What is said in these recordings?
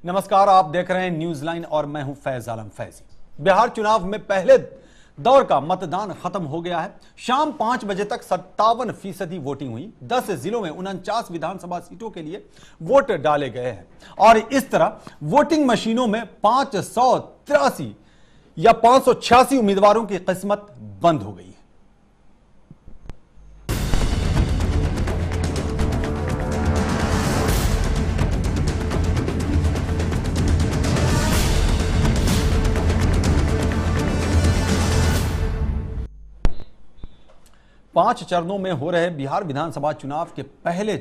नमस्कार, आप देख रहे हैं न्यूज लाइन और मैं हूं फैज आलम फैजी। बिहार चुनाव में पहले दौर का मतदान खत्म हो गया है। शाम 5 बजे तक 57% वोटिंग हुई। 10 जिलों में 49 विधानसभा सीटों के लिए वोट डाले गए हैं और इस तरह वोटिंग मशीनों में 583 या 586 उम्मीदवारों की किस्मत बंद हो गई है। पांच चरणों में हो रहे बिहार विधानसभा चुनाव के पहले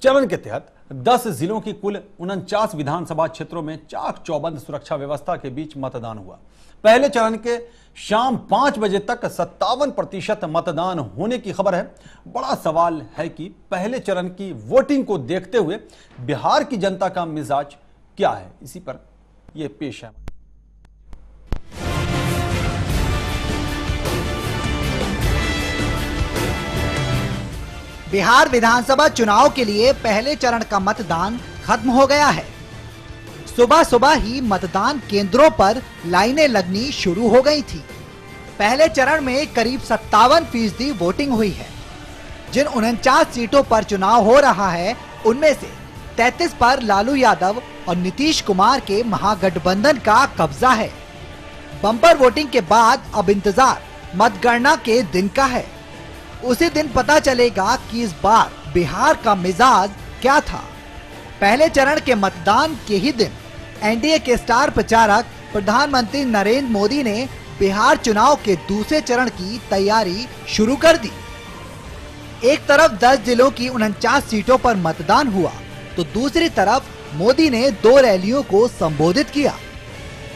चरण के तहत 10 जिलों की कुल 49 विधानसभा क्षेत्रों में चाक चौबंद सुरक्षा व्यवस्था के बीच मतदान हुआ। पहले चरण के शाम 5 बजे तक 57% मतदान होने की खबर है। बड़ा सवाल है कि पहले चरण की वोटिंग को देखते हुए बिहार की जनता का मिजाज क्या है। इसी पर यह पेश है। बिहार विधानसभा चुनाव के लिए पहले चरण का मतदान खत्म हो गया है। सुबह सुबह ही मतदान केंद्रों पर लाइनें लगनी शुरू हो गई थी। पहले चरण में करीब 57% वोटिंग हुई है। जिन 49 सीटों पर चुनाव हो रहा है उनमें से 33 पर लालू यादव और नीतीश कुमार के महागठबंधन का कब्जा है। बम्पर वोटिंग के बाद अब इंतजार मतगणना के दिन का है। उसी दिन पता चलेगा कि इस बार बिहार का मिजाज क्या था। पहले चरण के मतदान के ही दिन एनडीए के स्टार प्रचारक प्रधानमंत्री नरेंद्र मोदी ने बिहार चुनाव के दूसरे चरण की तैयारी शुरू कर दी। एक तरफ 10 जिलों की 49 सीटों पर मतदान हुआ तो दूसरी तरफ मोदी ने 2 रैलियों को संबोधित किया।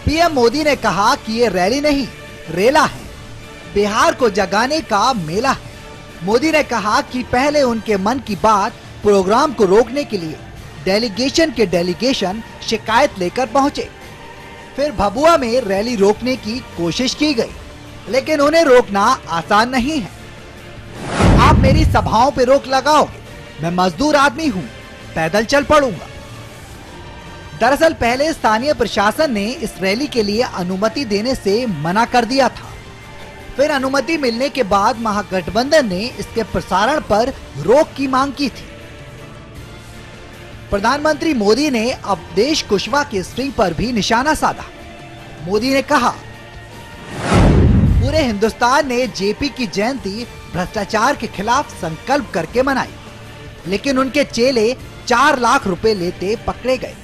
पीएम मोदी ने कहा कि ये रैली नहीं, रेला है, बिहार को जगाने का मेला है। मोदी ने कहा कि पहले उनके मन की बात प्रोग्राम को रोकने के लिए डेलीगेशन शिकायत लेकर पहुंचे। फिर भभुआ में रैली रोकने की कोशिश की गई, लेकिन उन्हें रोकना आसान नहीं है। आप मेरी सभाओं पे रोक लगाओगे, मैं मजदूर आदमी हूं, पैदल चल पड़ूंगा। दरअसल पहले स्थानीय प्रशासन ने इस रैली के लिए अनुमति देने से मना कर दिया था। फिर अनुमति मिलने के बाद महागठबंधन ने इसके प्रसारण पर रोक की मांग की थी। प्रधानमंत्री मोदी ने अब देश कुशवाहा की स्ट्रिंग पर भी निशाना साधा। मोदी ने कहा, पूरे हिंदुस्तान ने जेपी की जयंती भ्रष्टाचार के खिलाफ संकल्प करके मनाई, लेकिन उनके चेले 4 लाख रुपए लेते पकड़े गए।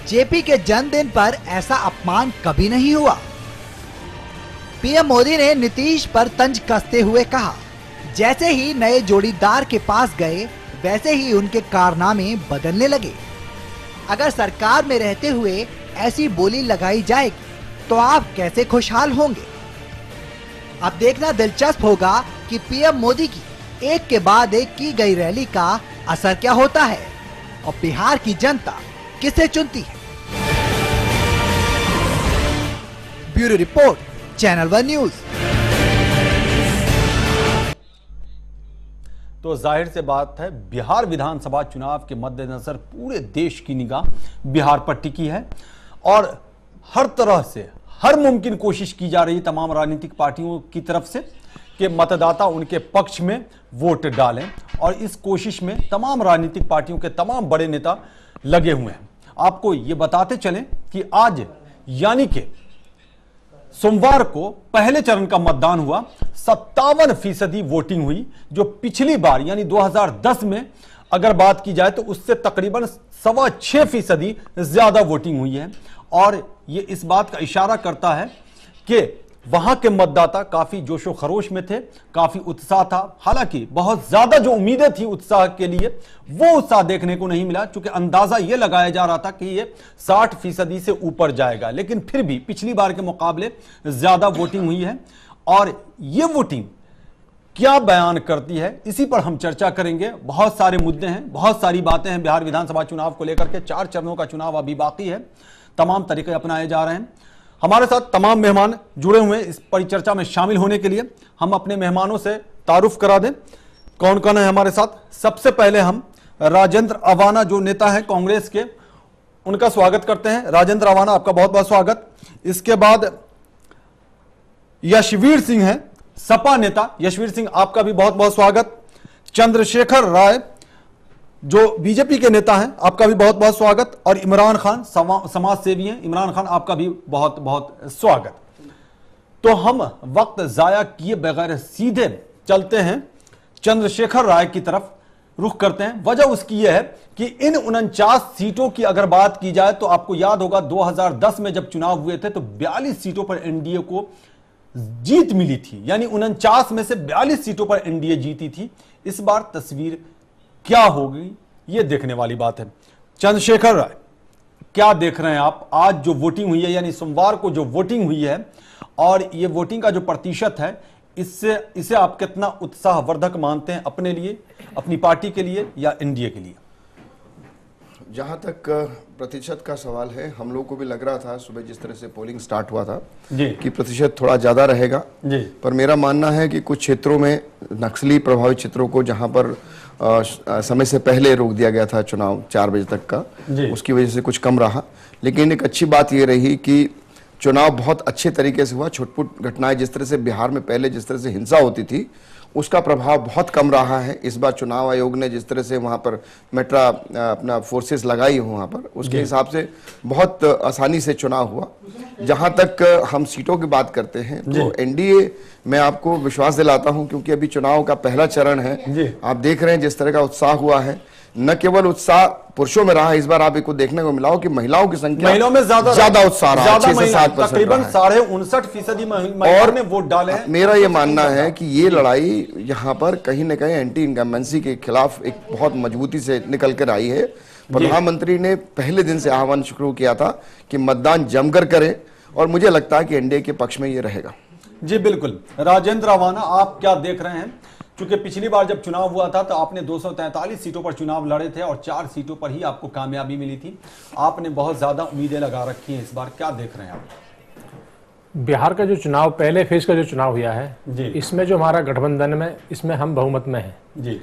जेपी के जन्मदिन पर ऐसा अपमान कभी नहीं हुआ। पीएम मोदी ने नीतीश पर तंज कसते हुए कहा, जैसे ही नए जोड़ीदार के पास गए वैसे ही उनके कारनामे बदलने लगे। अगर सरकार में रहते हुए ऐसी बोली लगाई जाएगी तो आप कैसे खुशहाल होंगे। अब देखना दिलचस्प होगा कि पीएम मोदी की एक के बाद एक की गई रैली का असर क्या होता है और बिहार की जनता किसे चुनती है। Bureau report, channel 1 news. तो जाहिर से बात है, बिहार विधानसभा चुनाव के मद्देनजर पूरे देश की निगाह बिहार पर टिकी है और हर तरह से हर मुमकिन कोशिश की जा रही तमाम राजनीतिक पार्टियों की तरफ से कि मतदाता उनके पक्ष में वोट डालें और इस कोशिश में तमाम राजनीतिक पार्टियों के तमाम बड़े नेता लगे हुए हैं। आपको ये बताते चलें कि आज यानी कि सोमवार को पहले चरण का मतदान हुआ। 57% वोटिंग हुई, जो पिछली बार यानी 2010 में अगर बात की जाए तो उससे तकरीबन 6.25% ज्यादा वोटिंग हुई है। और ये इस बात का इशारा करता है कि वहां के मतदाता काफी जोशो खरोश में थे, काफी उत्साह था। हालांकि बहुत ज्यादा जो उम्मीदें थी उत्साह के लिए, वो उत्साह देखने को नहीं मिला, क्योंकि अंदाजा यह लगाया जा रहा था कि ये 60% से ऊपर जाएगा। लेकिन फिर भी पिछली बार के मुकाबले ज्यादा वोटिंग हुई है और ये वोटिंग क्या बयान करती है, इसी पर हम चर्चा करेंगे। बहुत सारे मुद्दे हैं, बहुत सारी बातें हैं बिहार विधानसभा चुनाव को लेकर के। 4 चरणों का चुनाव अभी बाकी है, तमाम तरीके अपनाए जा रहे हैं। हमारे साथ तमाम मेहमान जुड़े हुए हैं इस परिचर्चा में शामिल होने के लिए। हम अपने मेहमानों से तारुफ करा दें कौन कौन है हमारे साथ। सबसे पहले हम राजेंद्र अवाना जो नेता है कांग्रेस के, उनका स्वागत करते हैं। राजेंद्र रावाना, आपका बहुत बहुत स्वागत। इसके बाद यशवीर सिंह हैं, सपा नेता। यशवीर सिंह, आपका भी बहुत बहुत स्वागत। चंद्रशेखर राय जो बीजेपी के नेता हैं, आपका भी बहुत बहुत स्वागत। और इमरान खान समाज सेवी हैं। इमरान खान, आपका भी बहुत बहुत स्वागत। तो हम वक्त जाया किए बगैर सीधे चलते हैं चंद्रशेखर राय की तरफ रुख करते हैं। वजह उसकी यह है कि इन 49 सीटों की अगर बात की जाए तो आपको याद होगा 2010 में जब चुनाव हुए थे तो 42 सीटों पर एनडीए को जीत मिली थी, यानी 49 में से 42 सीटों पर एनडीए जीती थी। इस बार तस्वीर क्या होगी यह देखने वाली बात है। चंद्रशेखर राय, क्या देख रहे हैं आप? आज जो वोटिंग हुई है, यानी सोमवार को जो वोटिंग हुई है, और ये वोटिंग का जो प्रतिशत है, इसे आप कितना उत्साहवर्धक मानते हैं अपने लिए, अपनी पार्टी के लिए या एनडीए के लिए? जहाँ तक प्रतिशत का सवाल है, हम लोग को भी लग रहा था सुबह जिस तरह से पोलिंग स्टार्ट हुआ था जी कि प्रतिशत थोड़ा ज़्यादा रहेगा जी। पर मेरा मानना है कि कुछ क्षेत्रों में, नक्सली प्रभावित क्षेत्रों को जहाँ पर समय से पहले रोक दिया गया था चुनाव 4 बजे तक का, उसकी वजह से कुछ कम रहा। लेकिन एक अच्छी बात ये रही कि चुनाव बहुत अच्छे तरीके से हुआ। छुटपुट घटनाएं, जिस तरह से बिहार में पहले जिस तरह से हिंसा होती थी, उसका प्रभाव बहुत कम रहा है। इस बार चुनाव आयोग ने जिस तरह से वहाँ पर मेट्रा अपना फोर्सेस लगाई हो वहाँ पर, उसके हिसाब से बहुत आसानी से चुनाव हुआ। जहाँ तक हम सीटों की बात करते हैं तो एनडीए मैं आपको विश्वास दिलाता हूँ, क्योंकि अभी चुनाव का पहला चरण है। आप देख रहे हैं जिस तरह का उत्साह हुआ है, न केवल उत्साह पुरुषों में रहा, इस बार आप को देखने को मिला हो कि महिलाओं की संख्या, महिलाओं में ज्यादा उत्साह रहा, 6 से 7%, तकरीबन 59.5% महिलाओं ने वोट डाले हैं। मेरा ये मानना है कि ये लड़ाई यहाँ पर कहीं न कहीं एंटी इनकम्बेंसी के खिलाफ एक बहुत मजबूती से निकल कर आई है। प्रधानमंत्री ने पहले दिन से आह्वान शुरू किया था कि मतदान जमकर करें, और मुझे लगता है कि एनडीए के पक्ष में ये रहेगा। जी बिल्कुल। राजेंद्र रावाना, आप क्या देख रहे हैं? क्योंकि पिछली बार जब चुनाव हुआ था तो आपने 243 सीटों पर चुनाव लड़े थे और 4 सीटों पर ही आपको कामयाबी मिली थी। आपने बहुत ज्यादा उम्मीदें लगा रखी हैं, इस बार क्या देख रहे हैं आप? बिहार का जो चुनाव, पहले फेज का जो चुनाव हुआ है जी, इसमें जो हमारा गठबंधन में, इसमें हम बहुमत में हैं जी।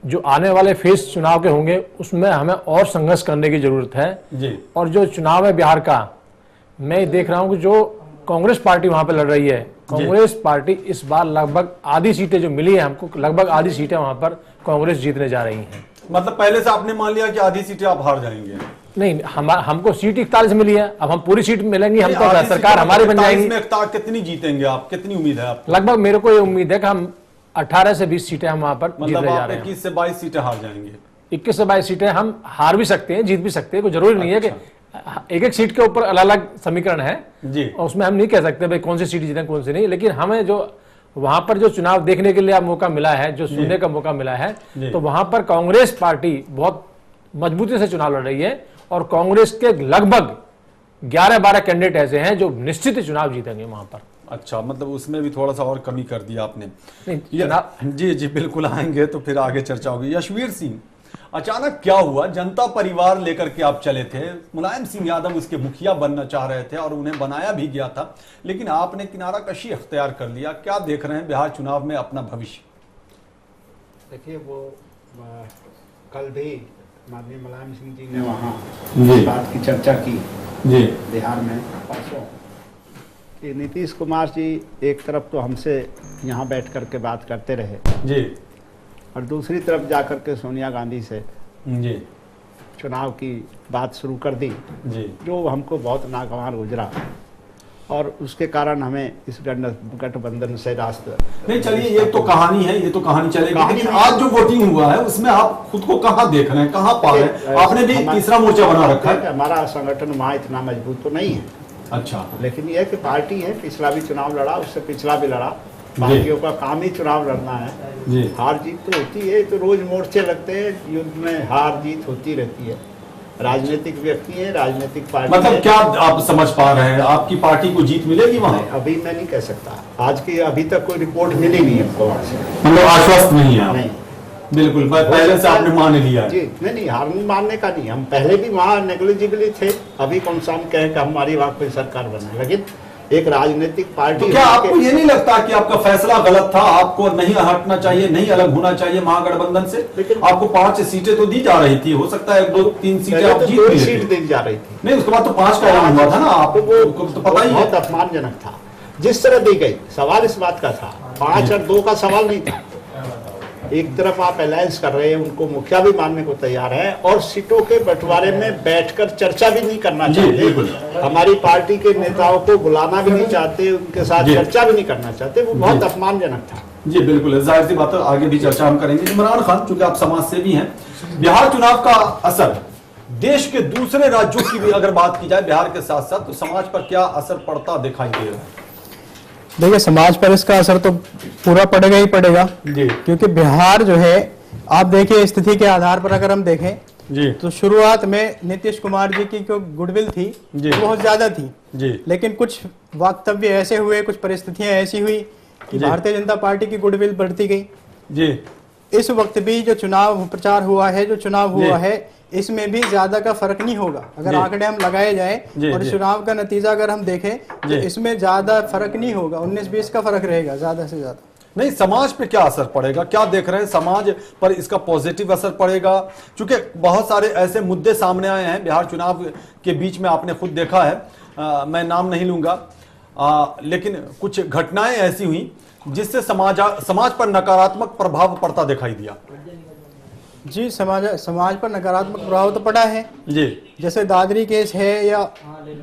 जो आने वाले फेज चुनाव के होंगे उसमें हमें और संघर्ष करने की जरूरत है जी। और जो चुनाव है बिहार का, मैं देख रहा हूं कि जो कांग्रेस पार्टी वहां पर लड़ रही है, कांग्रेस पार्टी इस बार लगभग आधी सीटें जो मिली है हमको, लगभग आधी सीटें वहां पर कांग्रेस जीतने जा रही हैं। मतलब पहले से आपने मान लिया कि आधी सीटें आप हार जाएंगे? नहीं, हमको सीट 41 मिली है, अब हम पूरी सीट मिलेंगी, हम तो सरकार हमारी बन जाएगी। कितनी जीतेंगे आप? कितनी उम्मीद है आप? लगभग मेरे को ये उम्मीद है कि हम 18 से 20 सीटें हम वहां पर जीतने जा रहे हैं। 21 से 22 सीटें हार जाएंगे? 21 से 22 सीटें हम हार भी सकते हैं, जीत भी सकते हैं। कोई जरूरी नहीं है कि एक एक सीट के ऊपर अलग अलग समीकरण है जी, और उसमें हम नहीं कह सकते भाई कौन सी सीट जीतें कौन सी नहीं। लेकिन हमें जो वहां पर जो चुनाव देखने के लिए अब मौका मिला है, जो सुनने का मौका मिला है, तो वहां पर कांग्रेस पार्टी बहुत मजबूती से चुनाव लड़ रही है और कांग्रेस के लगभग 11-12 कैंडिडेट ऐसे हैं जो निश्चित ही चुनाव जीतेंगे वहां पर। अच्छा, मतलब उसमें भी थोड़ा सा और कमी कर दिया आपने। नहीं, जी जी बिल्कुल, आएंगे तो फिर आगे चर्चा होगी। यशवीर सिंह, अचानक क्या हुआ? जनता परिवार लेकर के आप चले थे, मुलायम सिंह यादव उसके मुखिया बनना चाह रहे थे और उन्हें बनाया भी गया था, लेकिन आपने किनारा कशी अख्तियार कर लिया। क्या देख रहे हैं बिहार चुनाव में अपना भविष्य? देखिए, वो कल भी माननीय मुलायम सिंह जी ने वहाँ इस बात की चर्चा की जी बिहार में परसों कि नीतीश कुमार जी एक तरफ तो हमसे यहाँ बैठ कर के बात करते रहे जी, और दूसरी तरफ जाकर के सोनिया गांधी से जी चुनाव की बात शुरू कर दी, जी, जो हमको बहुत नागवार गुजरा और उसके कारण हमें इस गठबंधन से रास्ता नहीं। चलिए, ये तो कहानी है, ये तो कहानी चलेगी, लेकिन आज जो वोटिंग हुआ है उसमें आप खुद को कहाँ देख रहे हैं, कहाँ पा रहे हैं? आपने भी तीसरा मोर्चा बना रखा है। हमारा संगठन वहाँ इतना मजबूत तो नहीं है, अच्छा, लेकिन यह कि पार्टी है, पिछला भी चुनाव लड़ा, उससे पिछला भी लड़ा। पार्टियों का काम ही चुनाव लड़ना है जी। हार जीत तो होती है, तो रोज मोर्चे लगते हैं, युद्ध में हार जीत होती रहती है। राजनीतिक व्यक्ति है, राजनीतिक पार्टी। मतलब क्या आप समझ पा रहे हैं, आपकी पार्टी को जीत मिलेगी वहाँ? अभी मैं नहीं कह सकता, आज की अभी तक कोई रिपोर्ट मिली नहीं है हमको वहाँ से। मतलब आश्वस्त नहीं है आप? नहीं, बिल्कुल, पहले से आपने मान लिया है। जी नहीं, हार मानने का नहीं, हम पहले भी वहाँ नेग्लिजिबली थे। अभी कौन सा हम कहें कि हमारी वहाँ कोई सरकार बने, लेकिन एक राजनीतिक पार्टी तो क्या आपको ये नहीं लगता कि आपका फैसला गलत था, आपको नहीं हटना चाहिए, नहीं अलग होना चाहिए महागठबंधन से? आपको 5 सीटें तो दी जा रही थी, हो सकता है 2-3 सीटें आप जीत भी सीट दी जा रही थी। नहीं, उसके बाद तो 5 का ऐलान हुआ था ना, आपको तो पता ही है। बहुत अपमानजनक था जिस तरह दी गई। सवाल इस बात का था, 5 और 2 का सवाल नहीं था। एक तरफ आप अलायंस कर रहे हैं, उनको मुखिया भी मानने को तैयार है, और सीटों के बंटवारे में बैठकर चर्चा भी नहीं करना चाहते। हमारी पार्टी के नेताओं को बुलाना भी नहीं चाहते, उनके साथ चर्चा भी नहीं करना चाहते। वो बहुत अपमानजनक था। जी बिल्कुल, जाहिर सी बात है, आगे भी चर्चा हम करेंगे। इमरान खान, चूंकि आप समाज सेवी हैं, बिहार चुनाव का असर देश के दूसरे राज्यों की भी अगर बात की जाए बिहार के साथ साथ, तो समाज पर क्या असर पड़ता दिखाई दे रहा है? देखिए, समाज पर इसका असर तो पूरा पड़ेगा ही पड़ेगा जी, क्योंकि बिहार जो है, आप देखिए स्थिति के आधार पर अगर हम देखें जी, तो शुरुआत में नीतीश कुमार जी की जो गुडविल थी वो बहुत ज्यादा थी जी, लेकिन कुछ वक्तव्य ऐसे हुए, कुछ परिस्थितियां ऐसी हुई कि भारतीय जनता पार्टी की गुडविल बढ़ती गई जी। इस वक्त भी जो चुनाव प्रचार हुआ है, जो चुनाव हुआ है, इसमें भी ज्यादा का फर्क नहीं होगा। अगर आंकड़े हम लगाए जाए और चुनाव का नतीजा अगर हम देखें तो इसमें ज्यादा फर्क नहीं होगा, 19-20 का फर्क रहेगा ज्यादा से ज्यादा। नहीं, समाज पे क्या असर पड़ेगा, क्या देख रहे हैं समाज पर इसका पॉजिटिव असर पड़ेगा? क्योंकि बहुत सारे ऐसे मुद्दे सामने आए हैं बिहार चुनाव के बीच में, आपने खुद देखा है, मैं नाम नहीं लूंगा, लेकिन कुछ घटनाएं ऐसी हुई जिससे समाज पर नकारात्मक प्रभाव पड़ता दिखाई दिया जी। समाज पर नकारात्मक प्रभाव तो पड़ा है जी, जैसे दादरी केस है या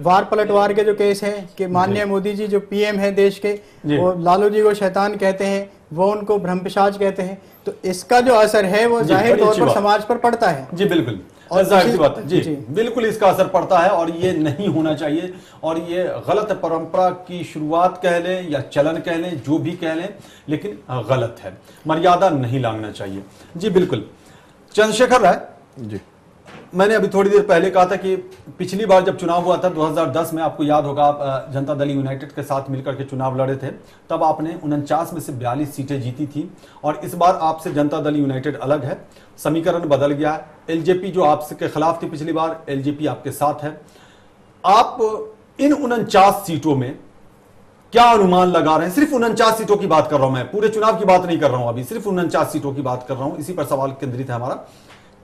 वार पलटवार के जो केस है कि माननीय मोदी जी जो पीएम है देश के, वो लालू जी को शैतान कहते हैं, वो उनको ब्रह्मपिशाच कहते हैं। तो इसका जो असर है वो जाहिर तौर पर समाज पर पड़ता है जी। बिल्कुल, और जाहिर सी बात है जी, बिल्कुल इसका असर पड़ता है, और ये नहीं होना चाहिए, और ये गलत परंपरा की शुरुआत कह लें या चलन कह लें, जो भी कह लें, लेकिन गलत है, मर्यादा नहीं लांघना चाहिए जी। बिल्कुल। चंद्रशेखर राय जी, मैंने अभी थोड़ी देर पहले कहा था कि पिछली बार जब चुनाव हुआ था 2010 में, आपको याद होगा, आप जनता दल यूनाइटेड के साथ मिलकर के चुनाव लड़े थे, तब आपने 49 में से 42 सीटें जीती थी, और इस बार आपसे जनता दल यूनाइटेड अलग है, समीकरण बदल गया है। एलजेपी जो आपके खिलाफ थी पिछली बार, एलजेपी आपके साथ है। आप इन 49 सीटों में क्या अनुमान लगा रहे हैं? सिर्फ 49 सीटों की बात कर रहा हूं मैं, पूरे चुनाव की बात नहीं कर रहा हूं, अभी सिर्फ 49 सीटों की बात कर रहा हूं, इसी पर सवाल केंद्रित है हमारा।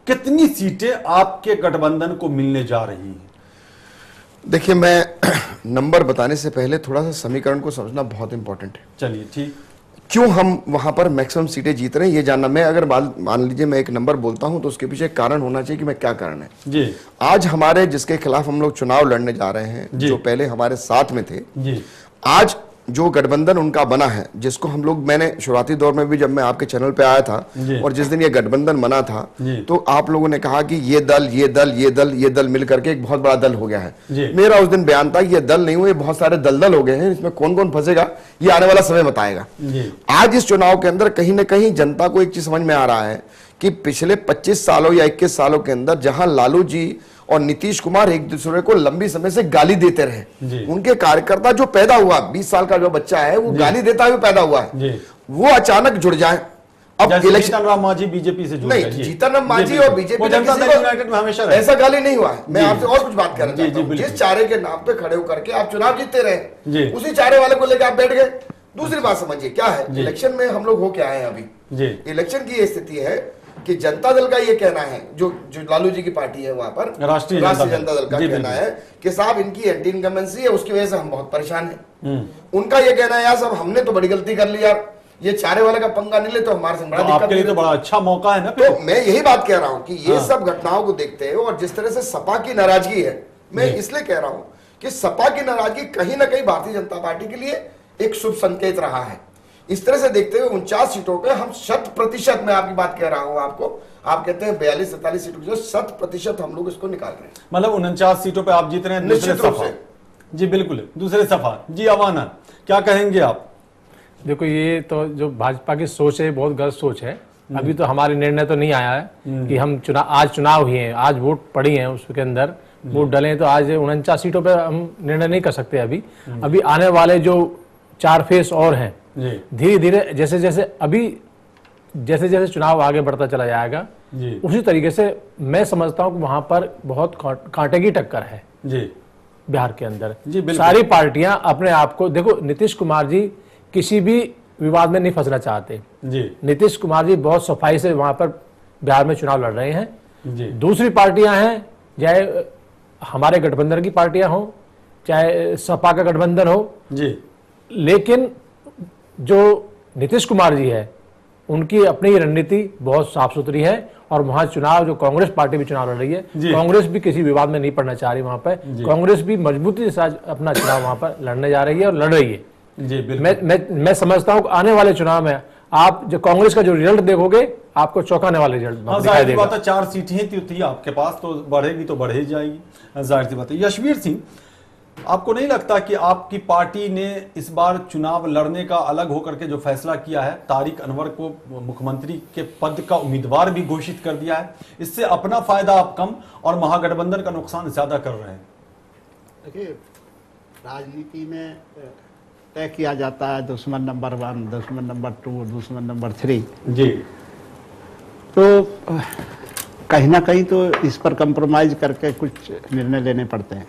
कितनी सीटें आपके गठबंधन को मिलने जा रही हैं? देखिए, मैं नंबर बताने से पहले थोड़ा सा समीकरण को समझना बहुत इंपॉर्टेंट है। चलिए ठीक। क्यों हम वहां पर मैक्सिमम सीटें जीत रहे हैं ये जानना। मैं अगर मान लीजिए मैं एक नंबर बोलता हूं तो उसके पीछे एक कारण होना चाहिए कि मैं क्या कारण है जी। आज हमारे जिसके खिलाफ हम लोग चुनाव लड़ने जा रहे हैं, जो पहले हमारे साथ में थे जी, आज जो गठबंधन उनका बना है, जिसको हम लोग, मैंने शुरुआती दौर में भी जब मैं आपके चैनल पे आया था और जिस दिन ये गठबंधन बना था, तो आप लोगों ने कहा कि ये दल ये दल ये दल ये दल मिलकर के एक बहुत बड़ा दल हो गया है। मेरा उस दिन बयान था कि ये दल नहीं हुए, बहुत सारे दलदल हो गए हैं, इसमें कौन कौन फंसेगा ये आने वाला समय बताएगा। आज इस चुनाव के अंदर कहीं ना कहीं जनता को एक चीज समझ में आ रहा है कि पिछले 25 सालों या 21 सालों के अंदर जहां लालू जी और नीतीश कुमार एक दूसरे को लंबी समय से गाली देते रहे, उनके कार्यकर्ता जो पैदा हुआ, 20 साल का जो बच्चा है वो गाली देता हुआ पैदा हुआ है, वो अचानक जुड़ जाए। अब जीतन राम मांझी बीजेपी से जुड़ नहीं, जीतन राम मांझी और बीजेपी में हमेशा ऐसा गाली नहीं हुआ है। मैं आपसे और कुछ बात कर रहा हूं, जिस चारे के नाम पे खड़े होकर के आप चुनाव जीतते रहे, उसी चारे वाले को लेकर आप बैठ गए। दूसरी बात समझिए क्या है, इलेक्शन में हम लोग हो क्या है अभी, इलेक्शन की ये स्थिति है कि जनता दल का ये कहना है, जो लालू जी की पार्टी है वहां पर राष्ट्रीय जनता दल का कहना है कि साहब इनकी एंटी इनकम्बेंसी है, उसकी वजह से हम बहुत परेशान हैं। उनका ये कहना है यार साहब हमने तो बड़ी गलती कर ली यार, ये चारे वाले का पंगा नहीं ले तो हमारे से बड़ा दिक्कत, आपके लिए तो बड़ा अच्छा मौका है ना। तो मैं यही बात कह रहा हूं कि ये सब घटनाओं को देखते हैं और जिस तरह से सपा की नाराजगी है, मैं इसलिए कह रहा हूं कि सपा की नाराजगी कहीं ना कहीं भारतीय जनता पार्टी के लिए एक शुभ संकेत रहा है। इस तरह से देखते हुए 49 सीटों पे हम 100%, मैं आपकी बात कह रहा हूं आपको, आप कहते हैं 42-47 सीटों जो 100% हम लोग इसको निकाल रहे हैं। मतलब 49 सीटों पे आप जीत रहे हैं दूसरे सफा जी। बिल्कुल, दूसरे सफा जी। अवाना क्या कहेंगे आप? देखो, ये तो जो भाजपा की सोच है बहुत गलत सोच है। अभी तो हमारे निर्णय तो नहीं आया है कि हम आज चुनाव हुए हैं, आज वोट पड़ी हैं, उसके अंदर वोट डले हैं, तो आज 49 सीटों पे हम निर्णय नहीं कर सकते। अभी आने वाले जो 4 फेस और हैं, धीरे धीरे जैसे जैसे चुनाव आगे बढ़ता चला जाएगा, उसी तरीके से मैं समझता हूं कि वहां पर बहुत कांटे की टक्कर है जी। बिहार के अंदर। जी, बिल्कुल। सारी पार्टियां अपने आप को, देखो नीतीश कुमार जी किसी भी विवाद में नहीं फंसना चाहते जी नीतीश कुमार जी बहुत सफाई से वहां पर बिहार में चुनाव लड़ रहे हैं। जी दूसरी पार्टियां हैं, चाहे हमारे गठबंधन की पार्टियां हो, चाहे सपा का गठबंधन हो, जी लेकिन जो नीतीश कुमार जी है उनकी अपनी रणनीति बहुत साफ सुथरी है और वहां चुनाव, जो कांग्रेस पार्टी भी चुनाव लड़ रही है, कांग्रेस भी किसी विवाद में नहीं पड़ना चाह रही। वहां पर कांग्रेस भी मजबूती के साथ अपना चुनाव वहां पर लड़ने जा रही है और लड़ रही है। जी बिल्कुल। मैं समझता हूं कि आने वाले चुनाव में आप जो कांग्रेस का जो रिजल्ट देखोगे, आपको चौंकाने वाले रिजल्ट दिखाई देगा। बात है, 4 सीटें ही थी आपके पास, तो बढ़ेगी तो बढ़ ही जाएगी, जाहिर सी बात है। यशवीर सिंह, आपको नहीं लगता कि आपकी पार्टी ने इस बार चुनाव लड़ने का अलग होकर के जो फैसला किया है, तारिक अनवर को मुख्यमंत्री के पद का उम्मीदवार भी घोषित कर दिया है, इससे अपना फायदा आप कम और महागठबंधन का नुकसान ज्यादा कर रहे हैं? देखिए, राजनीति में तय किया जाता है दुश्मन नंबर 1, दुश्मन नंबर 2, दुश्मन नंबर 3 जी। तो कहीं ना कहीं तो इस पर कंप्रोमाइज करके कुछ निर्णय लेने पड़ते हैं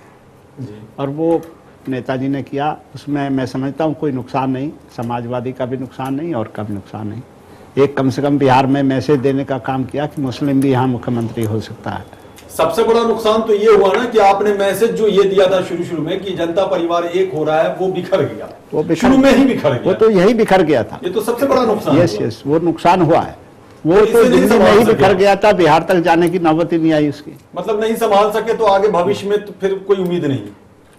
जी। और वो नेताजी ने किया। उसमें मैं समझता हूँ कोई नुकसान नहीं, समाजवादी का भी नुकसान नहीं और का भी नुकसान नहीं। एक कम से कम बिहार में मैसेज देने का काम किया कि मुस्लिम भी यहाँ मुख्यमंत्री हो सकता है। सबसे बड़ा नुकसान तो ये हुआ ना कि आपने मैसेज जो ये दिया था शुरू में कि जनता परिवार एक हो रहा है, वो बिखर गया। वो शुरू में ही बिखर गया। वो तो यही बिखर गया था। ये तो सबसे बड़ा नुकसान। यस, वो नुकसान हुआ है। वो तो दिल्ली में ही बिखर गया था, बिहार तक जाने की नौबत ही नहीं आई उसकी। मतलब नहीं संभाल सके तो आगे भविष्य में तो फिर कोई उम्मीद नहीं।